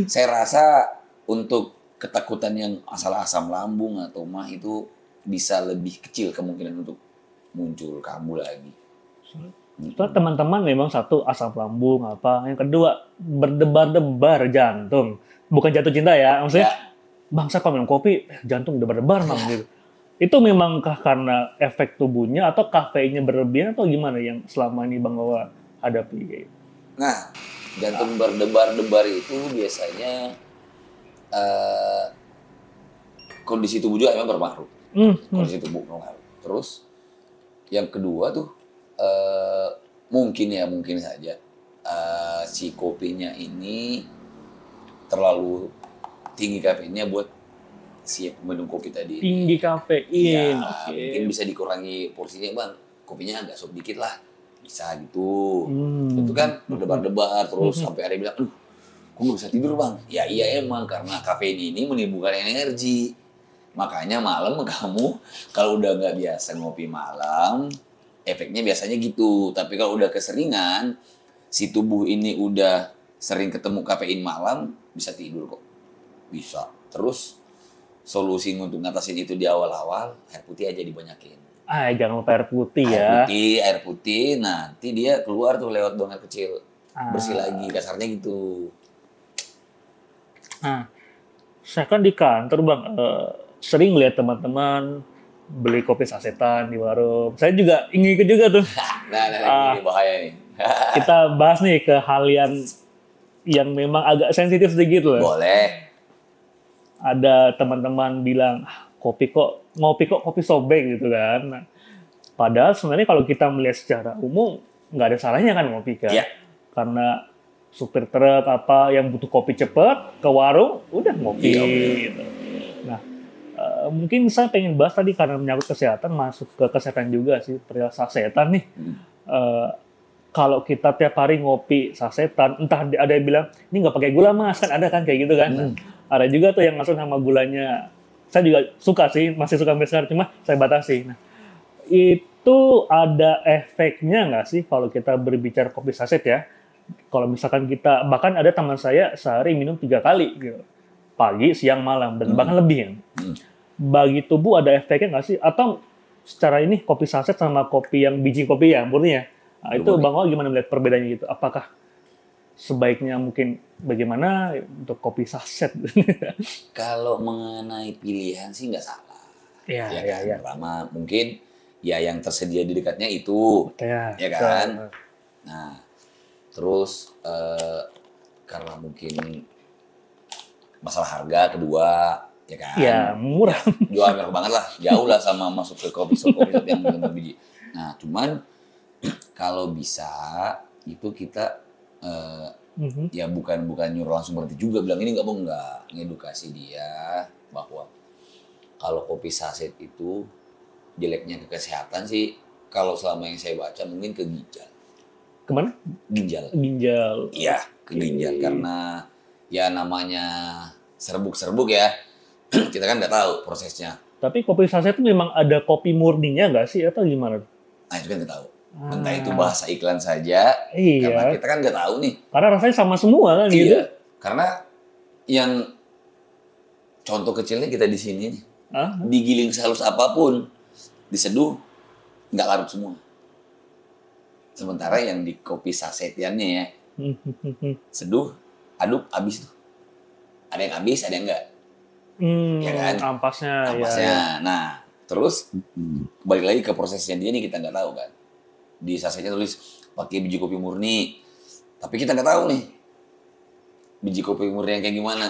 Speaker 1: saya rasa untuk ketakutan yang masalah asam lambung atau mah itu bisa lebih kecil kemungkinan untuk muncul kambuh lagi.
Speaker 2: Setelah teman-teman memang satu asam lambung apa, yang kedua berdebar-debar jantung. Bukan jatuh cinta ya, maksudnya bangsa kalau minum kopi jantung debar-debar mang gitu. Itu memangkah karena efek tubuhnya atau kafeinnya berlebihan atau gimana yang selama ini Bang Wawa hadapi?
Speaker 1: Nah, jantung berdebar-debar itu biasanya kondisi tubuh juga memang berpengaruh. Kondisi tubuh berpengaruh. Terus yang kedua tuh mungkin saja si kopinya ini terlalu tinggi kafeinnya buat si peminum kopi tadi.
Speaker 2: Tinggi kafein.
Speaker 1: Iya, mungkin bisa dikurangi porsinya bang. Kopinya agak sedikit lah, bisa gitu. Itu kan berdebar-debar terus sampai ada yang bilang, aduh, kok nggak bisa tidur bang? Ya iya emang karena kafein ini menimbulkan energi. Makanya malam kamu kalau udah nggak biasa ngopi malam, efeknya biasanya gitu. Tapi kalau udah keseringan, si tubuh ini udah sering ketemu kafein malam, bisa tidur kok. Bisa. Terus solusi untuk ngatasin itu di awal-awal, air putih aja dibanyakin.
Speaker 2: Jangan lupa air putih ya.
Speaker 1: Air putih, nanti dia keluar tuh lewat buang air kecil. Bersih lagi, kasarnya gitu.
Speaker 2: Nah, saya kan di kantor bang, sering lihat teman-teman beli kopi sasetan di warung. Saya juga ingin ikut juga tuh.
Speaker 1: Ini bahaya nih.
Speaker 2: Kita bahas nih ke hal yang memang agak sensitif sedikit loh.
Speaker 1: Boleh.
Speaker 2: Ada teman-teman bilang ngopi kok kopi sobek gitu kan. Nah, Padahal sebenarnya kalau kita melihat secara umum nggak ada salahnya kan ngopi kan.
Speaker 1: Iya.
Speaker 2: Karena supir truk apa yang butuh kopi cepat ke warung udah ngopi
Speaker 1: Iya,
Speaker 2: gitu. Nah, mungkin saya pengen bahas tadi karena menyangkut kesehatan, masuk ke kesehatan juga sih, perihal sasetan nih. Eh, Kalau kita tiap hari ngopi sasetan, entah ada yang bilang ini nggak pakai gula mas, kan ada kan kayak gitu kan. Nah, ada juga tuh yang masuk sama gulanya. Saya juga suka sih, masih suka sampai sekarang, cuma saya batasi. Nah, itu ada efeknya nggak sih kalau kita berbicara kopi saset ya? Kalau misalkan kita, bahkan ada teman saya sehari minum 3 kali gitu. Pagi, siang, malam, dan bahkan lebih ya. Bagi tubuh ada efeknya nggak sih? Atau secara ini kopi saset sama kopi yang biji kopi ya, murni ya? Nah, itu
Speaker 1: Murni.
Speaker 2: Bang Wal gimana melihat perbedaannya gitu? Apakah sebaiknya mungkin bagaimana untuk kopi saset?
Speaker 1: Kalau mengenai pilihan sih nggak salah.
Speaker 2: Iya,
Speaker 1: Ya
Speaker 2: iya,
Speaker 1: kan?
Speaker 2: iya.
Speaker 1: Pertama mungkin ya yang tersedia di dekatnya itu,
Speaker 2: Ya,
Speaker 1: ya kan? Nah, terus karena mungkin masalah harga kedua, ya kan?
Speaker 2: ya murah.
Speaker 1: Jual merah banget lah, jauh lah sama masuk ke kopi shop yang benar biji. Nah, cuman kalau bisa itu kita
Speaker 2: Mhm.
Speaker 1: ya bukan nyuruh langsung berhenti juga, bilang ini nggak mau, nggak, ngedukasi dia bahwa kalau kopi saset itu jeleknya ke kesehatan sih, kalau selama yang saya baca mungkin ke ginjal.
Speaker 2: Kemana?
Speaker 1: Ginjal.
Speaker 2: Ginjal.
Speaker 1: Iya, ke ginjal karena ya namanya serbuk-serbuk ya. Kita kan nggak tahu prosesnya.
Speaker 2: Tapi kopi saset itu memang ada kopi murninya nggak sih atau gimana?
Speaker 1: Nah, itu kan nggak tahu. Entah itu bahasa iklan saja,
Speaker 2: Iya.
Speaker 1: karena kita kan nggak tahu nih.
Speaker 2: Karena rasanya sama semua kan gitu.
Speaker 1: Iya, karena yang contoh kecilnya kita di sini nih,
Speaker 2: Ah,
Speaker 1: digiling sehalus apapun, diseduh, nggak larut semua. Sementara yang di kopi sasetiannya ya, seduh, aduk, habis tuh. Ada yang habis, ada yang enggak. Ya kan?
Speaker 2: Ampasnya.
Speaker 1: Ampasnya.
Speaker 2: Ya.
Speaker 1: Nah, terus balik lagi ke prosesnya dia nih, kita nggak tahu kan. Di sasetnya tulis pakai biji kopi murni, tapi kita nggak tahu nih biji kopi murni yang kayak gimana.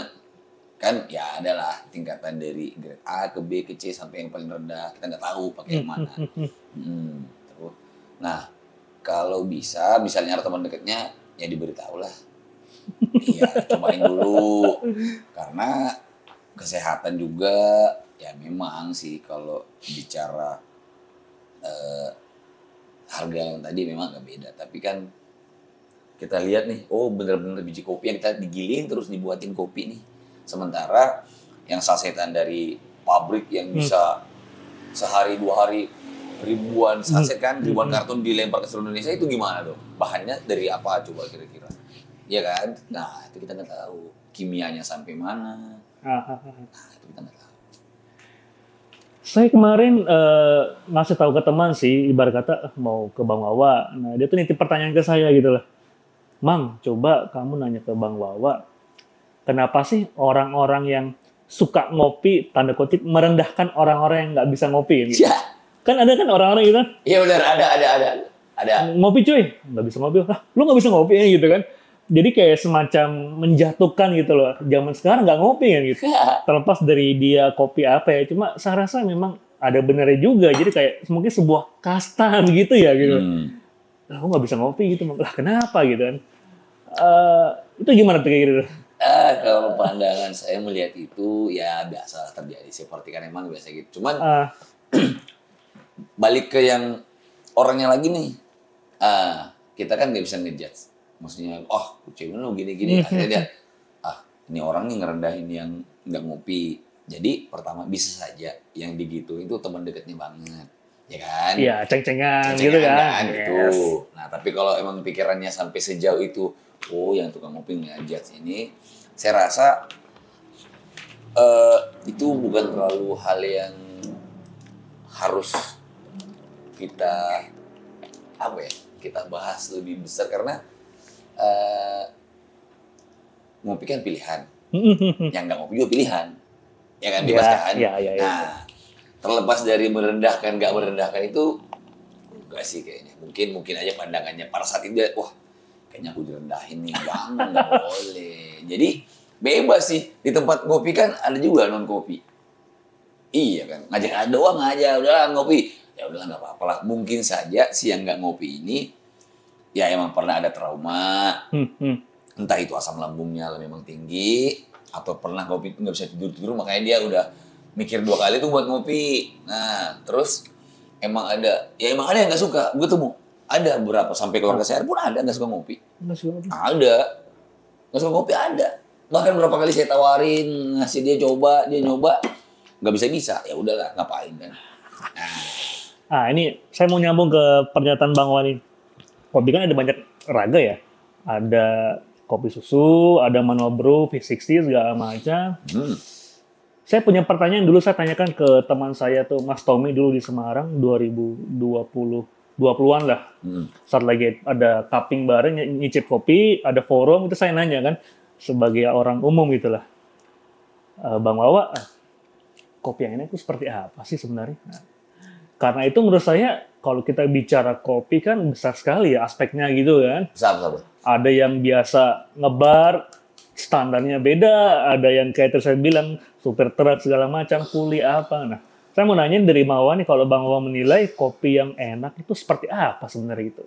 Speaker 1: Kan ya adalah tingkatan dari grade A ke B ke C sampai yang paling rendah, kita nggak tahu pakai yang mana. Terus, nah kalau bisa misalnya ada teman dekatnya ya diberitahu lah. Iya, cobain dulu karena kesehatan juga ya memang sih kalau bicara harga yang tadi memang agak beda, tapi kan kita lihat nih, oh bener-bener biji kopi yang kita digiling terus dibuatin kopi nih. Sementara yang sasetan dari pabrik yang bisa sehari 2 hari ribuan saset kan, ribuan karton dilempar ke seluruh Indonesia, itu gimana dong? Bahannya dari apa coba kira-kira? Iya kan? Nah itu kita nggak tahu kimianya sampai mana. Nah itu kita nggak tahu.
Speaker 2: Saya kemarin ngasih tahu ke teman sih, ibarat kata mau ke Bang Wawa. Nah, dia tuh nitip pertanyaan ke saya gitu lah. Mang, coba kamu nanya ke Bang Wawa, kenapa sih orang-orang yang suka ngopi, tanda kutip, merendahkan orang-orang yang nggak bisa ngopi? Gitu.
Speaker 1: Ya.
Speaker 2: Kan ada kan orang-orang gitu kan,
Speaker 1: Iya benar, ada.
Speaker 2: ngopi cuy, nggak bisa ngopi. Lah, lu nggak bisa ngopi gitu kan. Jadi kayak semacam menjatuhkan gitu loh. Zaman sekarang nggak ngopi kan gitu. Terlepas dari dia kopi apa ya. Cuma saya rasa memang ada benernya juga. Jadi kayak mungkin sebuah kasta gitu ya gitu. Lah, aku nggak bisa ngopi gitu. Lah kenapa gitu kan. Itu gimana tuh kayak gitu?
Speaker 1: Kalau pandangan saya melihat itu ya biasa terjadi. Seperti kan emang biasa gitu. Cuman balik ke yang orangnya lagi nih. Kita kan nggak bisa ngejudge. Maksudnya, cewek lu gini-gini. Akhirnya dia, ini orang nih ngerendahin yang nggak ngopi. Jadi pertama bisa saja yang digituin itu teman dekatnya banget. Ya kan?
Speaker 2: Iya, ceng-cengan gitu kan.
Speaker 1: Gitu. Nah, tapi kalau emang pikirannya sampai sejauh itu, yang tukang ngopi ngejudge ini, saya rasa itu bukan terlalu hal yang harus kita kita bahas lebih besar karena ngopi kan pilihan, yang nggak ngopi juga pilihan, ya kan bebas kan.
Speaker 2: Ya.
Speaker 1: Nah, terlepas dari merendahkan nggak merendahkan itu, enggak sih kayaknya. Mungkin aja pandangannya pada saat itu, wah kayaknya aku direndahin nih, jangan, nggak boleh. Jadi bebas sih, di tempat ngopi kan ada juga non kopi. Iya kan, ngajak doang aja, udah ngopi. ya udahlah nggak apa-apa lah. Mungkin saja si yang nggak ngopi ini ya emang pernah ada trauma, entah itu asam lambungnya memang tinggi atau pernah ngopi nggak bisa tidur makanya dia udah mikir 2 kali tuh buat ngopi. Nah terus emang ada yang nggak suka. Gue temu ada beberapa sampai keluarga saya pun ada nggak suka ngopi. Ada nggak suka ngopi ada. Bahkan berapa kali saya tawarin ngasih dia nyoba nggak bisa ya udahlah ngapain kan.
Speaker 2: Ini saya mau nyambung ke pernyataan Bang Wani. Kopi kan ada banyak raga ya. Ada kopi susu, ada manual brew, V60 segala macam. Saya punya pertanyaan dulu saya tanyakan ke teman saya tuh Mas Tommy dulu di Semarang 2020-an lah. Saat lagi ada cupping bareng nyicip kopi, ada forum itu saya nanya kan sebagai orang umum gitulah. Bang Wawa, kopi yang ini itu seperti apa sih sebenarnya? Karena itu menurut saya kalau kita bicara kopi kan besar sekali ya aspeknya gitu kan.
Speaker 1: Besar.
Speaker 2: Ada yang biasa ngebar, standarnya beda. Ada yang kayak saya bilang, super truk segala macam, kuli apa. Nah, saya mau nanya dari Mawa nih, kalau Bang Mawa menilai kopi yang enak itu seperti apa sebenarnya itu?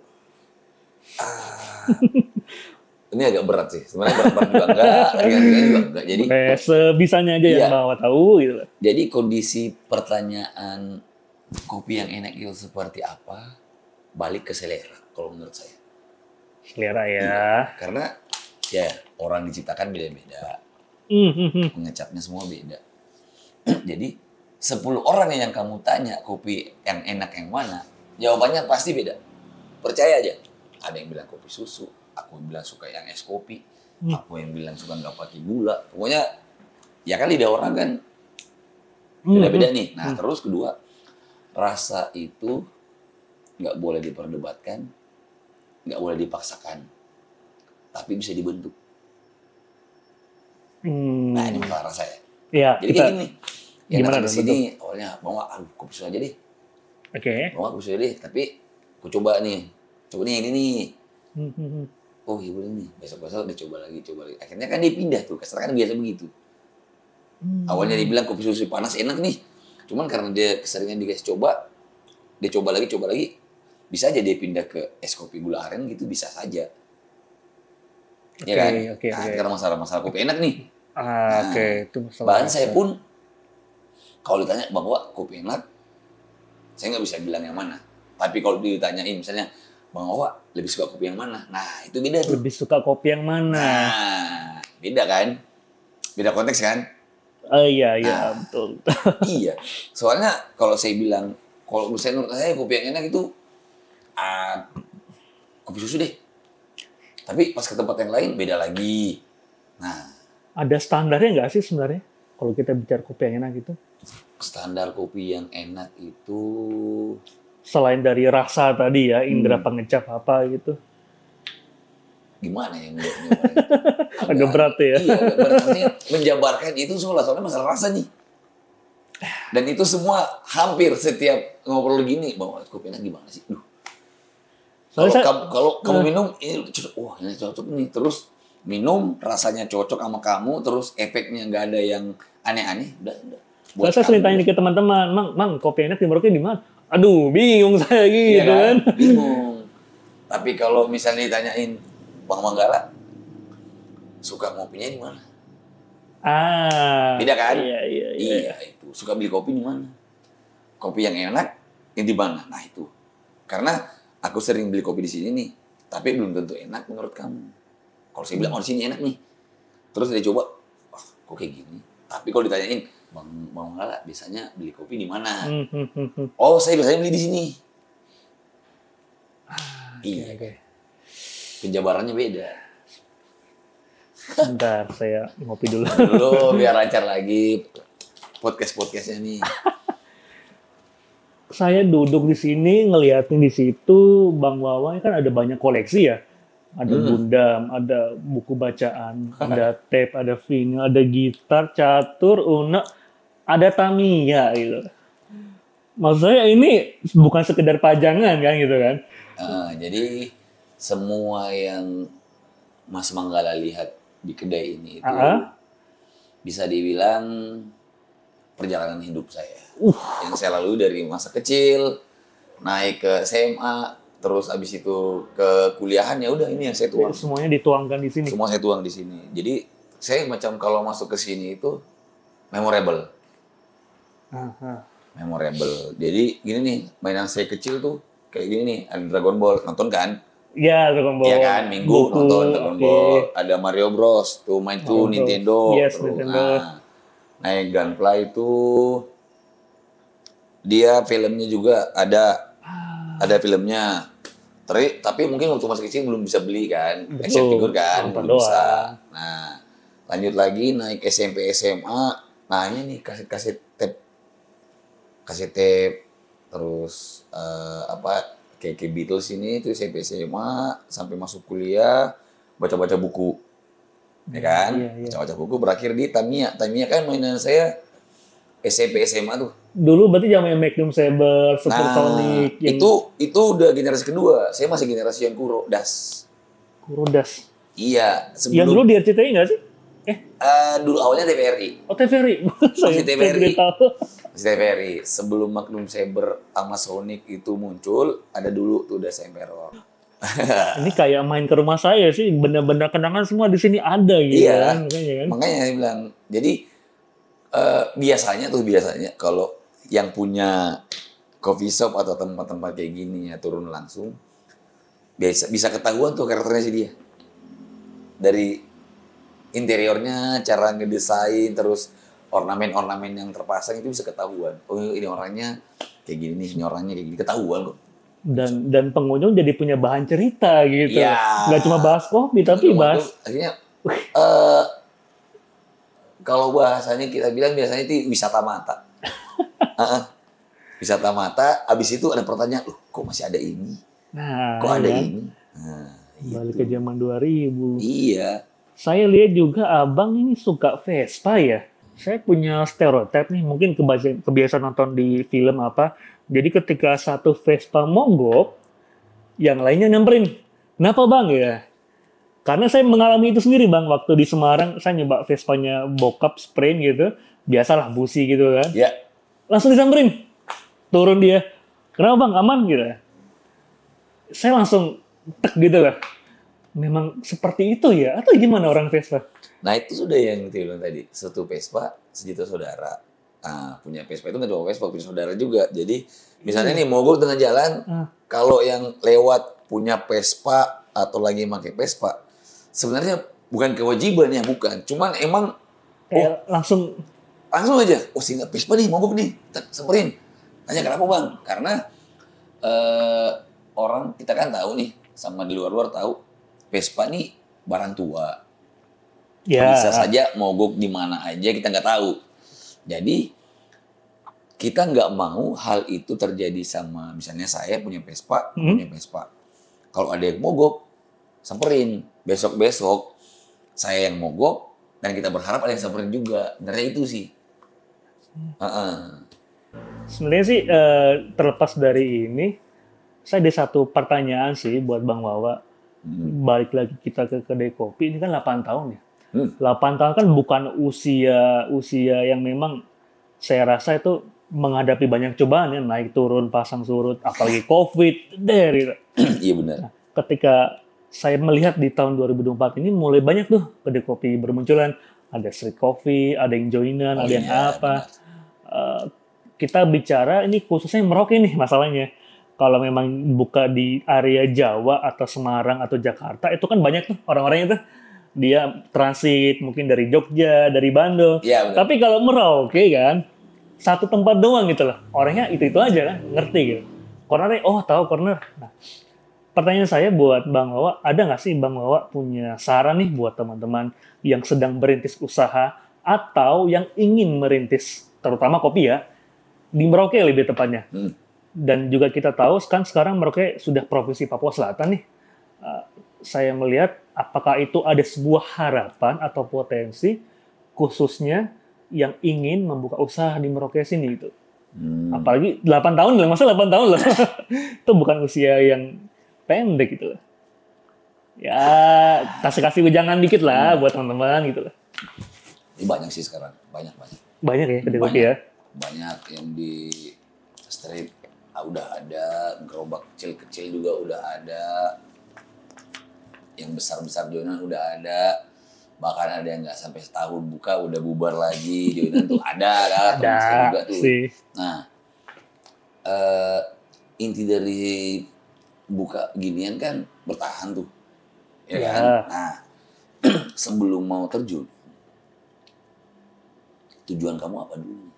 Speaker 1: Ini agak berat sih. Sebenarnya berat juga enggak, ringan-ringan juga enggak. Jadi
Speaker 2: sebisanya aja yang Mawa tahu gitu.
Speaker 1: Jadi kondisi pertanyaan kopi yang enak itu seperti apa, balik ke selera kalau menurut saya.
Speaker 2: Selera ya.
Speaker 1: Iya, karena ya orang diciptakan beda-beda. Mengecapnya semua beda. Jadi 10 orang yang kamu tanya kopi yang enak yang mana, jawabannya pasti beda. Percaya aja. Ada yang bilang kopi susu, aku yang bilang suka yang es kopi, aku yang bilang suka nggak pakai gula. Pokoknya ya kan lidah orang kan beda-beda nih. Nah terus kedua, rasa itu nggak boleh diperdebatkan, nggak boleh dipaksakan, tapi bisa dibentuk. Nah ini masalah rasa ya.
Speaker 2: Iya.
Speaker 1: Jadi kayak gini, ya
Speaker 2: gimana
Speaker 1: datang ke sini awalnya bawa kopi susu aja deh.
Speaker 2: Oke.
Speaker 1: Bawa kopi susu aja deh, tapi aku coba nih ini nih. Oh iya boleh nih, besok-besok dia coba lagi. Akhirnya kan dia pindah tuh, keserah kan biasa begitu. Awalnya dia bilang kopi susu panas enak nih. Cuman karena dia keseringan dikasih coba, dia coba lagi, bisa aja dia pindah ke es kopi gula aren gitu, bisa saja. Ya kan? Karena masalah kopi enak nih.
Speaker 2: Itu masalah.
Speaker 1: Bahkan saya pun, kalau ditanya bahwa kopi enak, saya nggak bisa bilang yang mana. Tapi kalau ditanyain misalnya, Bang Wawa lebih suka kopi yang mana? Nah itu beda tuh.
Speaker 2: Lebih suka kopi yang mana?
Speaker 1: Nah, beda kan? Beda konteks kan?
Speaker 2: Iya, betul.
Speaker 1: Iya, soalnya kalau saya bilang, kalau menurut saya kopi yang enak itu kopi susu deh. Tapi pas ke tempat yang lain beda lagi. Nah,
Speaker 2: ada standarnya nggak sih sebenarnya kalau kita bicara kopi yang enak itu?
Speaker 1: Standar kopi yang enak itu
Speaker 2: selain dari rasa tadi ya, indera pengecap apa gitu.
Speaker 1: Gimana ya
Speaker 2: agak berat ya.
Speaker 1: Iya, agak berat. Maksudnya menjabarkan itu soalnya masalah rasa nih. Dan itu semua hampir setiap ngobrol gini, bahwa kopi enak gimana sih? Kalau kamu minum ini cocok, wah ini cocok nih. Terus minum rasanya cocok sama kamu, terus efeknya nggak ada yang aneh-aneh, udah.
Speaker 2: Saya sering tanya ke teman-teman, Mang, kopi enak di Merauke di mana? Aduh, bingung saya gitu kan.
Speaker 1: Bingung. Tapi kalau misalnya ditanyain Bang Manggala, suka ngopinya di mana? Beda kan? Iya itu. Suka beli kopi di mana? Kopi yang enak yang di mana? Nah itu. Karena aku sering beli kopi di sini nih, tapi belum tentu enak menurut kamu. Kalau saya bilang di sini enak nih, terus dia coba, wah kok kayak gini. Tapi kalau ditanyain, Bang Manggala biasanya beli kopi di mana? Oh saya biasanya beli di sini. Iya. Penjabarannya beda.
Speaker 2: Bentar, saya ngopi dulu.
Speaker 1: Biar lancar lagi podcast-podcastnya nih.
Speaker 2: Saya duduk di sini ngeliatin di situ Bang Wawa kan ada banyak koleksi ya. Ada Gundam, ada buku bacaan, ada tape, ada vinyl, ada gitar, catur, unek, ada Tamiya gitu. Maksud saya ini bukan sekedar pajangan kan gitu kan.
Speaker 1: Jadi semua yang Mas Manggala lihat di kedai ini itu bisa dibilang perjalanan hidup saya. Yang saya lalui dari masa kecil naik ke SMA, terus abis itu ke kuliahan, ya udah ini yang saya tuang.
Speaker 2: Semuanya dituangkan di sini.
Speaker 1: Semua saya tuang di sini. Jadi saya macam kalau masuk ke sini itu memorable. Memorable. Jadi gini nih, mainan saya kecil tuh kayak gini nih, ada Dragon Ball, nonton kan?
Speaker 2: Iya, Dragon Ball.
Speaker 1: Iya kan, Minggu
Speaker 2: Goku,
Speaker 1: nonton Dragon Ball. Ada Mario Bros, tuh main tuh
Speaker 2: Mario Bros.
Speaker 1: Nintendo.
Speaker 2: Yes,
Speaker 1: terus,
Speaker 2: Nintendo.
Speaker 1: naik Gunpla itu dia filmnya juga ada filmnya. Tapi mungkin waktu masih kecil belum bisa beli kan,
Speaker 2: Betul.
Speaker 1: action figure kan,
Speaker 2: Nonton
Speaker 1: belum bisa.
Speaker 2: doang.
Speaker 1: Nah, lanjut lagi naik SMP SMA, nah ini nih kaset tape, terus kayak Beatles ini itu SMP SMA sampai masuk kuliah baca-baca buku, ya kan?
Speaker 2: Iya.
Speaker 1: Baca-baca buku berakhir di Tamiya. Tamiya kan mainan saya SMP SMA tuh.
Speaker 2: Dulu berarti zamannya Magnum Saber, Supersonic, yang
Speaker 1: itu udah generasi kedua. Saya masih generasi yang Kuro Das.
Speaker 2: Kurodas.
Speaker 1: Iya,
Speaker 2: Yang dulu di RCTI nggak sih?
Speaker 1: dulu awalnya TVRI.
Speaker 2: Oh, TVRI. Saya
Speaker 1: TVRI.
Speaker 2: tidak tahu.
Speaker 1: Masih TVRI. Sebelum Magnum Saber sama Sonic itu muncul, ada dulu tuh Das Emperor.
Speaker 2: Ini kayak main ke rumah saya sih, benda-benda kenangan semua di sini ada gitu
Speaker 1: Iya.
Speaker 2: kan. Makanya kan.
Speaker 1: Makanya saya bilang, jadi biasanya kalau yang punya coffee shop atau tempat-tempat kayak gini ya turun langsung, bisa ketahuan tuh karakternya si dia. Dari interiornya, cara ngedesain, terus ornamen-ornamen yang terpasang itu bisa ketahuan. Oh ini orangnya kayak gini nih, ini orangnya kayak gini, ketahuan kok.
Speaker 2: Dan pengunjung jadi punya bahan cerita gitu.
Speaker 1: Iya.
Speaker 2: Nggak cuma bahas kopi, tapi bahas
Speaker 1: Akhirnya kalau bahasanya kita bilang biasanya itu wisata mata. Wisata mata, abis itu ada pertanyaan, loh kok masih ada ini?
Speaker 2: nah,
Speaker 1: Kok ada
Speaker 2: kan?
Speaker 1: ini? Nah,
Speaker 2: Balik ke zaman 2000.
Speaker 1: iya.
Speaker 2: Saya lihat juga abang ini suka Vespa ya. Saya punya stereotip nih, mungkin kebiasaan nonton di film apa. Jadi ketika satu Vespa mogok, yang lainnya nyamperin. Kenapa bang ya? Karena saya mengalami itu sendiri bang. Waktu di Semarang, saya nyoba Vespanya bokap sprint gitu. Biasalah busi gitu kan.
Speaker 1: Ya,
Speaker 2: Langsung disamperin. Turun dia. Kenapa bang? Aman gitu. Saya langsung tek gitu lah. Memang seperti itu ya? Atau gimana orang Vespa?
Speaker 1: nah itu sudah yang kita bilang tadi. Satu Vespa, sejuta saudara. Nah, punya Vespa itu nggak cuma Vespa, punya saudara juga. Jadi, misalnya nih mogok tengah jalan, kalau yang lewat punya Vespa atau lagi pakai Vespa, sebenarnya bukan kewajiban ya, bukan. Cuman emang
Speaker 2: Kayak langsung
Speaker 1: aja, sehingga Vespa nih mogok nih, samperin. Tanya kenapa bang? Karena orang kita kan tahu nih, sama di luar tahu, Vespa nih barang tua.
Speaker 2: ya.
Speaker 1: Bisa saja mogok di mana aja kita nggak tahu. Jadi kita nggak mau hal itu terjadi sama misalnya saya punya Vespa, punya Vespa. Kalau ada yang mogok, samperin. Besok-besok saya yang mogok dan kita berharap ada yang samperin juga. Sebenarnya itu sih.
Speaker 2: Sebenarnya sih terlepas dari ini, saya ada satu pertanyaan sih buat Bang Wawa. Balik lagi kita ke kedai kopi, ini kan 8 tahun ya. 8 tahun kan bukan usia yang memang saya rasa itu menghadapi banyak cobaan ya, naik turun, pasang surut, apalagi COVID, dari.
Speaker 1: Iya benar.
Speaker 2: Ketika saya melihat di tahun 2024 ini mulai banyak tuh kedai kopi bermunculan, ada Street Coffee, ada yang joinan, ada yang apa. Kita bicara ini khususnya Merauke nih masalahnya. Kalau memang buka di area Jawa atau Semarang atau Jakarta, itu kan banyak tuh orang-orangnya tuh. Dia transit mungkin dari Jogja, dari Bandung.
Speaker 1: Ya,
Speaker 2: tapi kalau Merauke kan, satu tempat doang gitu loh. Orangnya itu aja kan, ngerti gitu. Cornernya, tahu corner. Nah, pertanyaan saya buat Bang Wawa, ada nggak sih Bang Wawa punya saran nih buat teman-teman yang sedang merintis usaha atau yang ingin merintis, terutama kopi ya, di Merauke lebih tepatnya. Dan juga kita tahu kan sekarang Merauke sudah provinsi Papua Selatan nih. Saya melihat apakah itu ada sebuah harapan atau potensi khususnya yang ingin membuka usaha di Merauke sini itu. Apalagi 8 tahun loh, masa 8 tahun loh. Itu bukan usia yang pendek gitu loh. Ya, kasih ujangan dikit lah buat teman-teman gitu loh.
Speaker 1: Ini banyak sih sekarang, banyak.
Speaker 2: Banyak ya kedai kopi ya.
Speaker 1: Banyak yang di street udah ada, gerobak kecil-kecil juga udah ada, yang besar-besar joinan udah ada, bahkan ada yang nggak sampai setahun buka udah bubar lagi joinan tuh ada teman saya juga
Speaker 2: Ada
Speaker 1: tuh.
Speaker 2: sih.
Speaker 1: Nah, inti dari buka ginian kan bertahan tuh, ya
Speaker 2: Ya.
Speaker 1: kan? Nah, sebelum mau terjun, tujuan kamu apa dulu?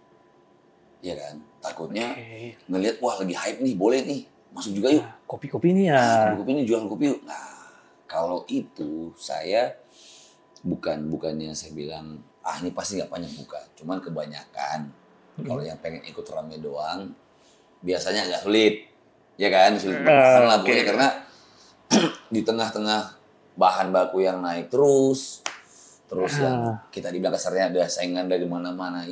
Speaker 1: Ya kan? Takutnya
Speaker 2: Oke.
Speaker 1: ngelihat wah lagi hype nih, boleh nih, masuk juga yuk.
Speaker 2: Kopi-kopi ini
Speaker 1: Nah,
Speaker 2: ya.
Speaker 1: kopi-kopi ini jual kopi yuk. Nah, kalau itu saya bukannya saya bilang ini pasti nggak banyak buka, cuman kebanyakan kalau yang pengen ikut rame doang biasanya agak sulit, ya kan? Sulit bertahan lah
Speaker 2: Oke.
Speaker 1: pokoknya karena di tengah-tengah bahan baku yang naik terus yang kita dibilang kasarnya ada saingan dari mana-mana,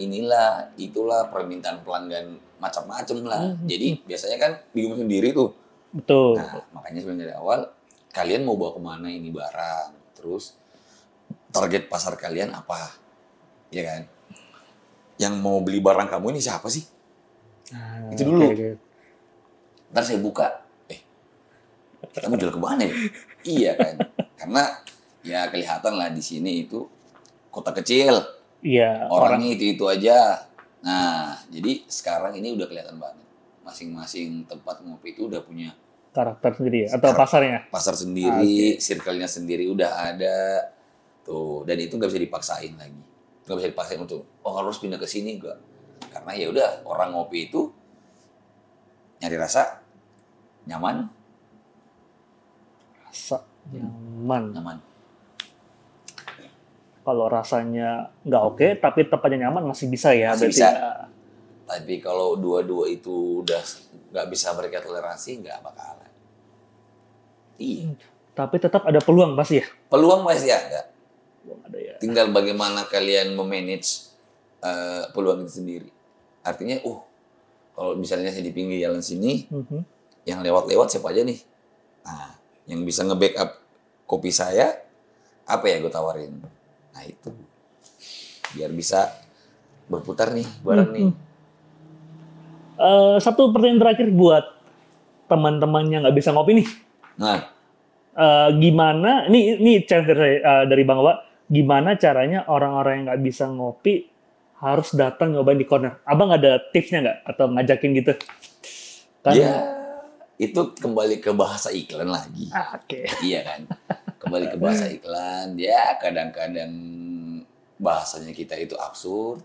Speaker 1: itulah permintaan pelanggan macam-macam lah. Jadi biasanya kan bingung sendiri tuh.
Speaker 2: Betul.
Speaker 1: Nah, makanya sebenarnya dari awal kalian mau bawa kemana ini barang, terus target pasar kalian apa, ya kan? Yang mau beli barang kamu ini siapa sih? Itu dulu.
Speaker 2: Oke.
Speaker 1: Ntar saya buka, kita mau jual kemana ya? Iya kan? Karena ya kelihatan lah di sini itu kota kecil,
Speaker 2: Iya,
Speaker 1: orangnya itu aja. Nah, jadi sekarang ini udah kelihatan banget. Masing-masing tempat ngopi itu udah punya
Speaker 2: karakter sendiri ya atau pasarnya.
Speaker 1: pasar sendiri, circle-nya sendiri udah ada. Tuh, dan itu nggak bisa dipaksain lagi. Nggak bisa dipaksain untuk harus pindah ke sini, enggak. Karena ya udah orang ngopi itu nyari rasa nyaman.
Speaker 2: Rasa nyaman. Kalau rasanya nggak oke, tapi tempatnya nyaman masih bisa ya.
Speaker 1: Masih
Speaker 2: berarti
Speaker 1: bisa.
Speaker 2: ya.
Speaker 1: Tapi kalau dua-dua itu udah nggak bisa mereka toleransi, nggak bakalan. Iya.
Speaker 2: Tapi tetap ada peluang pasti ya.
Speaker 1: Peluang masih ada.
Speaker 2: Peluang ada ya.
Speaker 1: Tinggal bagaimana kalian memanage peluang itu sendiri. Artinya, kalau misalnya saya di pinggir jalan sini, yang lewat-lewat siapa aja nih? Nah, yang bisa nge-backup kopi saya, apa ya gue tawarin? Nah itu, biar bisa berputar nih bareng nih.
Speaker 2: Satu pertanyaan terakhir buat teman-teman yang nggak bisa ngopi nih.
Speaker 1: Nah,
Speaker 2: Gimana? Ini challenge dari Bang Wa. Gimana caranya orang-orang yang nggak bisa ngopi harus datang nyobain di corner? Abang ada tipsnya nggak atau ngajakin gitu? Kan?
Speaker 1: ya itu kembali ke bahasa iklan lagi.
Speaker 2: Oke.
Speaker 1: Iya kan? Kembali ke bahasa iklan. Ya kadang-kadang bahasanya kita itu absurd.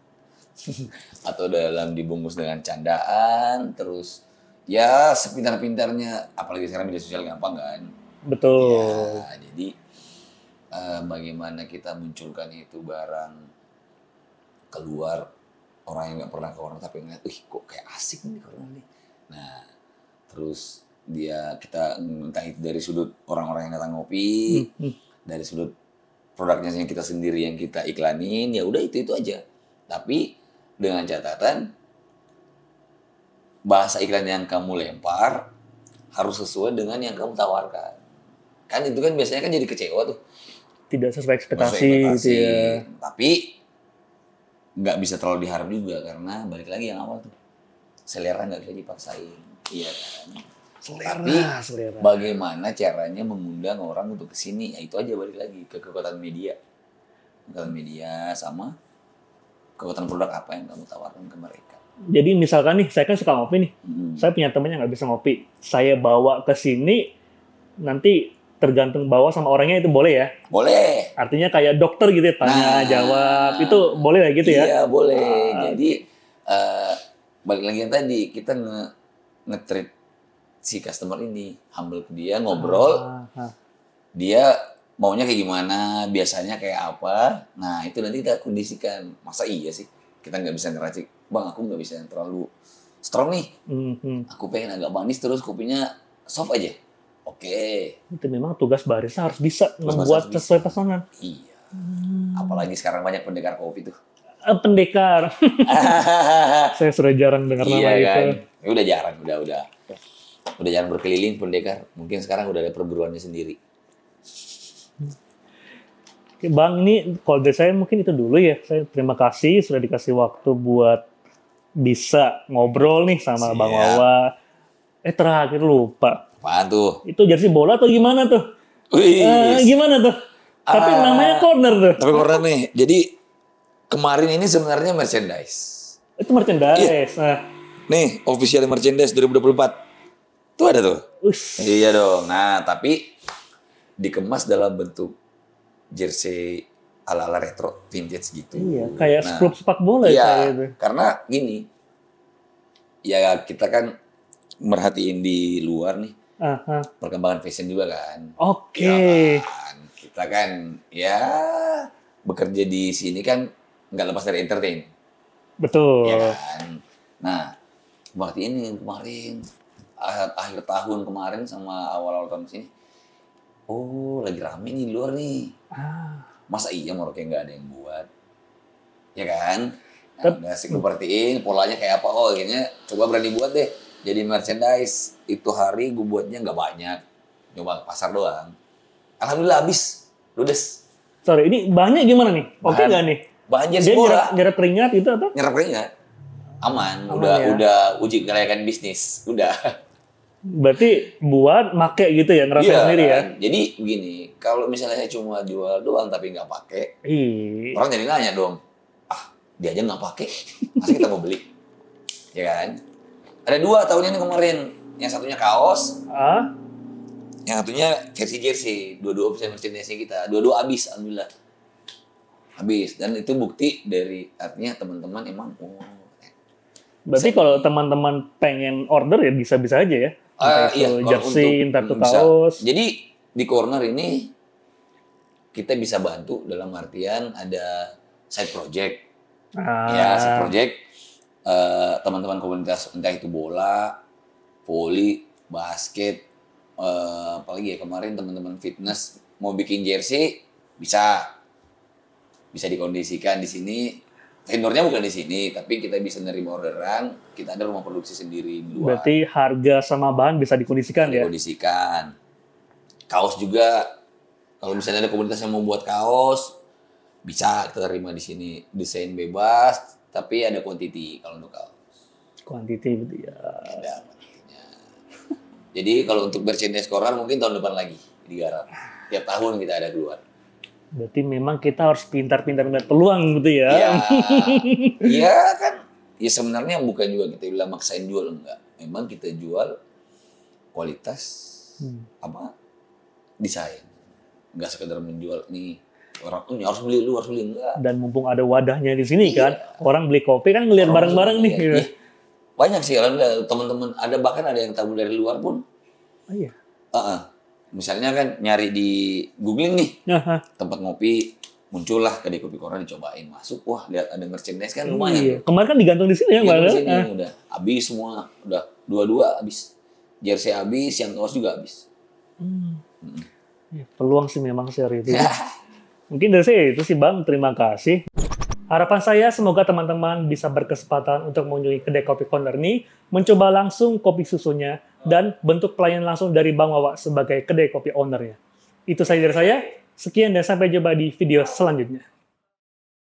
Speaker 1: Atau dalam dibungkus dengan candaan. Terus ya sepintar-pintarnya. Apalagi sekarang media sosial gampang kan?
Speaker 2: Betul.
Speaker 1: Ya, jadi bagaimana kita munculkan itu barang keluar orang yang nggak pernah ke orang tapi ngeliat, kok kayak asik nih orang nih. Nah, terus kita entah itu dari sudut orang-orang yang datang ngopi, dari sudut produknya yang kita sendiri yang kita iklanin, ya udah itu aja. Tapi dengan catatan bahasa iklan yang kamu lempar harus sesuai dengan yang kamu tawarkan. Kan itu kan biasanya kan jadi kecewa tuh.
Speaker 2: Tidak sesuai ekspektasi gitu ya.
Speaker 1: Tapi nggak bisa terlalu diharap juga karena balik lagi yang awal tuh. Selera nggak bisa dipaksain. Iya kan.
Speaker 2: Selera.
Speaker 1: Bagaimana caranya mengundang orang untuk kesini? Ya itu aja balik lagi ke kekuatan media. Kekuatan media sama kekuatan produk apa yang kamu tawarkan ke mereka.
Speaker 2: Jadi misalkan nih, saya kan suka ngopi nih. Saya punya temen yang nggak bisa ngopi. Saya bawa ke sini, nanti tergantung bawa sama orangnya itu boleh ya?
Speaker 1: Boleh.
Speaker 2: Artinya kayak dokter gitu ya, tanya, jawab. Itu boleh lah gitu ya?
Speaker 1: Iya, boleh. Jadi, balik lagi yang tadi, kita nge-treat si customer ini. Humble ke dia, ngobrol. Dia maunya kayak gimana, biasanya kayak apa. Nah, itu nanti kita kondisikan. Masa iya sih? Kita nggak bisa ngeracik. Bang, aku nggak bisa yang terlalu strong nih. Aku pengen agak manis terus kopinya soft aja. Oke.
Speaker 2: Itu memang tugas barista harus bisa membuat sesuai pesanan.
Speaker 1: Iya. Apalagi sekarang banyak pendekar kopi tuh.
Speaker 2: Pendekar. Saya sudah jarang dengar nama
Speaker 1: kan?
Speaker 2: itu.
Speaker 1: Ya, udah jarang, udah jarang berkeliling pendekar. Mungkin sekarang udah ada perguruannya sendiri.
Speaker 2: Oke, Bang, ini kalau dari saya mungkin itu dulu ya. Saya terima kasih sudah dikasih waktu buat bisa ngobrol nih sama Bang Wawa. Terakhir lupa.
Speaker 1: Apaan tuh?
Speaker 2: Itu jersey bola atau gimana tuh?
Speaker 1: Wih.
Speaker 2: Gimana tuh? Tapi namanya corner tuh.
Speaker 1: Tapi corner nih. Jadi kemarin ini sebenarnya merchandise.
Speaker 2: Itu merchandise.
Speaker 1: Nih, official merchandise 2024. Tuh ada tuh.
Speaker 2: Ush.
Speaker 1: Iya dong. Nah, tapi dikemas dalam bentuk jersey ala-ala retro vintage gitu.
Speaker 2: Iya, kayak
Speaker 1: Nah,
Speaker 2: klub sepak bola ya kayak itu.
Speaker 1: iya, karena gini. Ya kita kan merhatiin di luar nih
Speaker 2: Aha.
Speaker 1: perkembangan fashion juga kan.
Speaker 2: Oke.
Speaker 1: Ya kan? Kita kan ya bekerja di sini kan nggak lepas dari entertain.
Speaker 2: Betul.
Speaker 1: Ya kan. Nah, waktu ini kemarin akhir tahun kemarin sama awal-awal tahun sini, oh lagi rame nih di luar nih. Masa iya Merauke nggak ada yang buat, ya kan? Nah, udah gue perhatiin polanya kayak apa. Oh akhirnya coba berani buat deh. Jadi merchandise itu hari gue buatnya nggak banyak, coba pasar doang. Alhamdulillah habis, ludes.
Speaker 2: Sorry, ini bahannya gimana nih? Oke nggak nih?
Speaker 1: Bahan
Speaker 2: Dia
Speaker 1: jersey bola.
Speaker 2: nyerap keringat itu atau?
Speaker 1: Nyerap keringat. Aman,
Speaker 2: Aman,
Speaker 1: udah
Speaker 2: ya?
Speaker 1: udah uji kelayakan bisnis, udah.
Speaker 2: Berarti buat make gitu ya, ngerasa
Speaker 1: Iya,
Speaker 2: sendiri ya?
Speaker 1: kan? Jadi begini, kalau misalnya saya cuma jual doang tapi nggak pakai,
Speaker 2: Ih.
Speaker 1: orang jadi nanya dong, dia aja nggak pakai, masa kita mau beli, ya kan? Ada 2 tahun ini kemarin, yang satunya kaos, yang satunya versi jersey, dua-dua bisa merchandise kita, dua-dua habis, alhamdulillah, habis. Dan itu bukti dari artinya teman-teman emang,
Speaker 2: Berarti kalau teman-teman pengen order ya bisa-bisa aja ya? Entah itu
Speaker 1: kalau
Speaker 2: jersey,
Speaker 1: untuk-
Speaker 2: entah itu
Speaker 1: bisa.
Speaker 2: kaos.
Speaker 1: Jadi di corner ini kita bisa bantu dalam artian ada side project. Ya, side project teman-teman komunitas entah itu bola, voli, basket, apalagi ya kemarin teman-teman fitness mau bikin jersey bisa dikondisikan di sini. Vendornya bukan di sini, tapi kita bisa nerima orderan. Kita ada rumah produksi sendiri di luar.
Speaker 2: Berarti harga sama bahan bisa dikondisikan ya?
Speaker 1: Dikondisikan. Kaos juga, kalau misalnya ada komunitas yang mau buat kaos, bisa kita terima di sini. Desain bebas, tapi ada quantity kalau untuk kaos.
Speaker 2: Quantity gitu ya.
Speaker 1: Ada quantity-nya. Jadi kalau untuk merchandise corner mungkin tahun depan lagi digarap. Tiap tahun kita ada keluar.
Speaker 2: Berarti memang kita harus pintar-pintar melihat peluang gitu ya?
Speaker 1: Iya, iya kan. Ya sebenarnya bukan juga kita bilang maksain jual, enggak. Memang kita jual kualitas desain. Enggak sekedar menjual nih orang harus beli lu harus beli, enggak.
Speaker 2: Dan mumpung ada wadahnya di sini
Speaker 1: Iya.
Speaker 2: kan, orang beli kopi kan ngelihat bareng-bareng nih. Gitu.
Speaker 1: Iya. Banyak sih alhamdulillah teman-teman, ada bahkan ada yang tamu dari luar pun.
Speaker 2: Oh, iya.
Speaker 1: Misalnya kan nyari di googling nih tempat ngopi, muncullah kedai kopi corner, dicobain masuk, wah lihat ada merchandise kan lumayan.
Speaker 2: Iya. Kemarin kan digantung di sini ya,
Speaker 1: Iya,
Speaker 2: Mbak?
Speaker 1: di sini udah habis semua, udah dua-dua habis. Jersey habis, yang kaos juga habis.
Speaker 2: Ya, peluang sih memang share itu. Mungkin dari saya itu sih Bang, terima kasih. Harapan saya semoga teman-teman bisa berkesempatan untuk mengunjungi kedai kopi corner ini, mencoba langsung kopi susunya, dan bentuk pelayanan langsung dari Bang Wawa sebagai kedai kopi ownernya. Itu saja dari saya. Sekian dan sampai jumpa di video selanjutnya.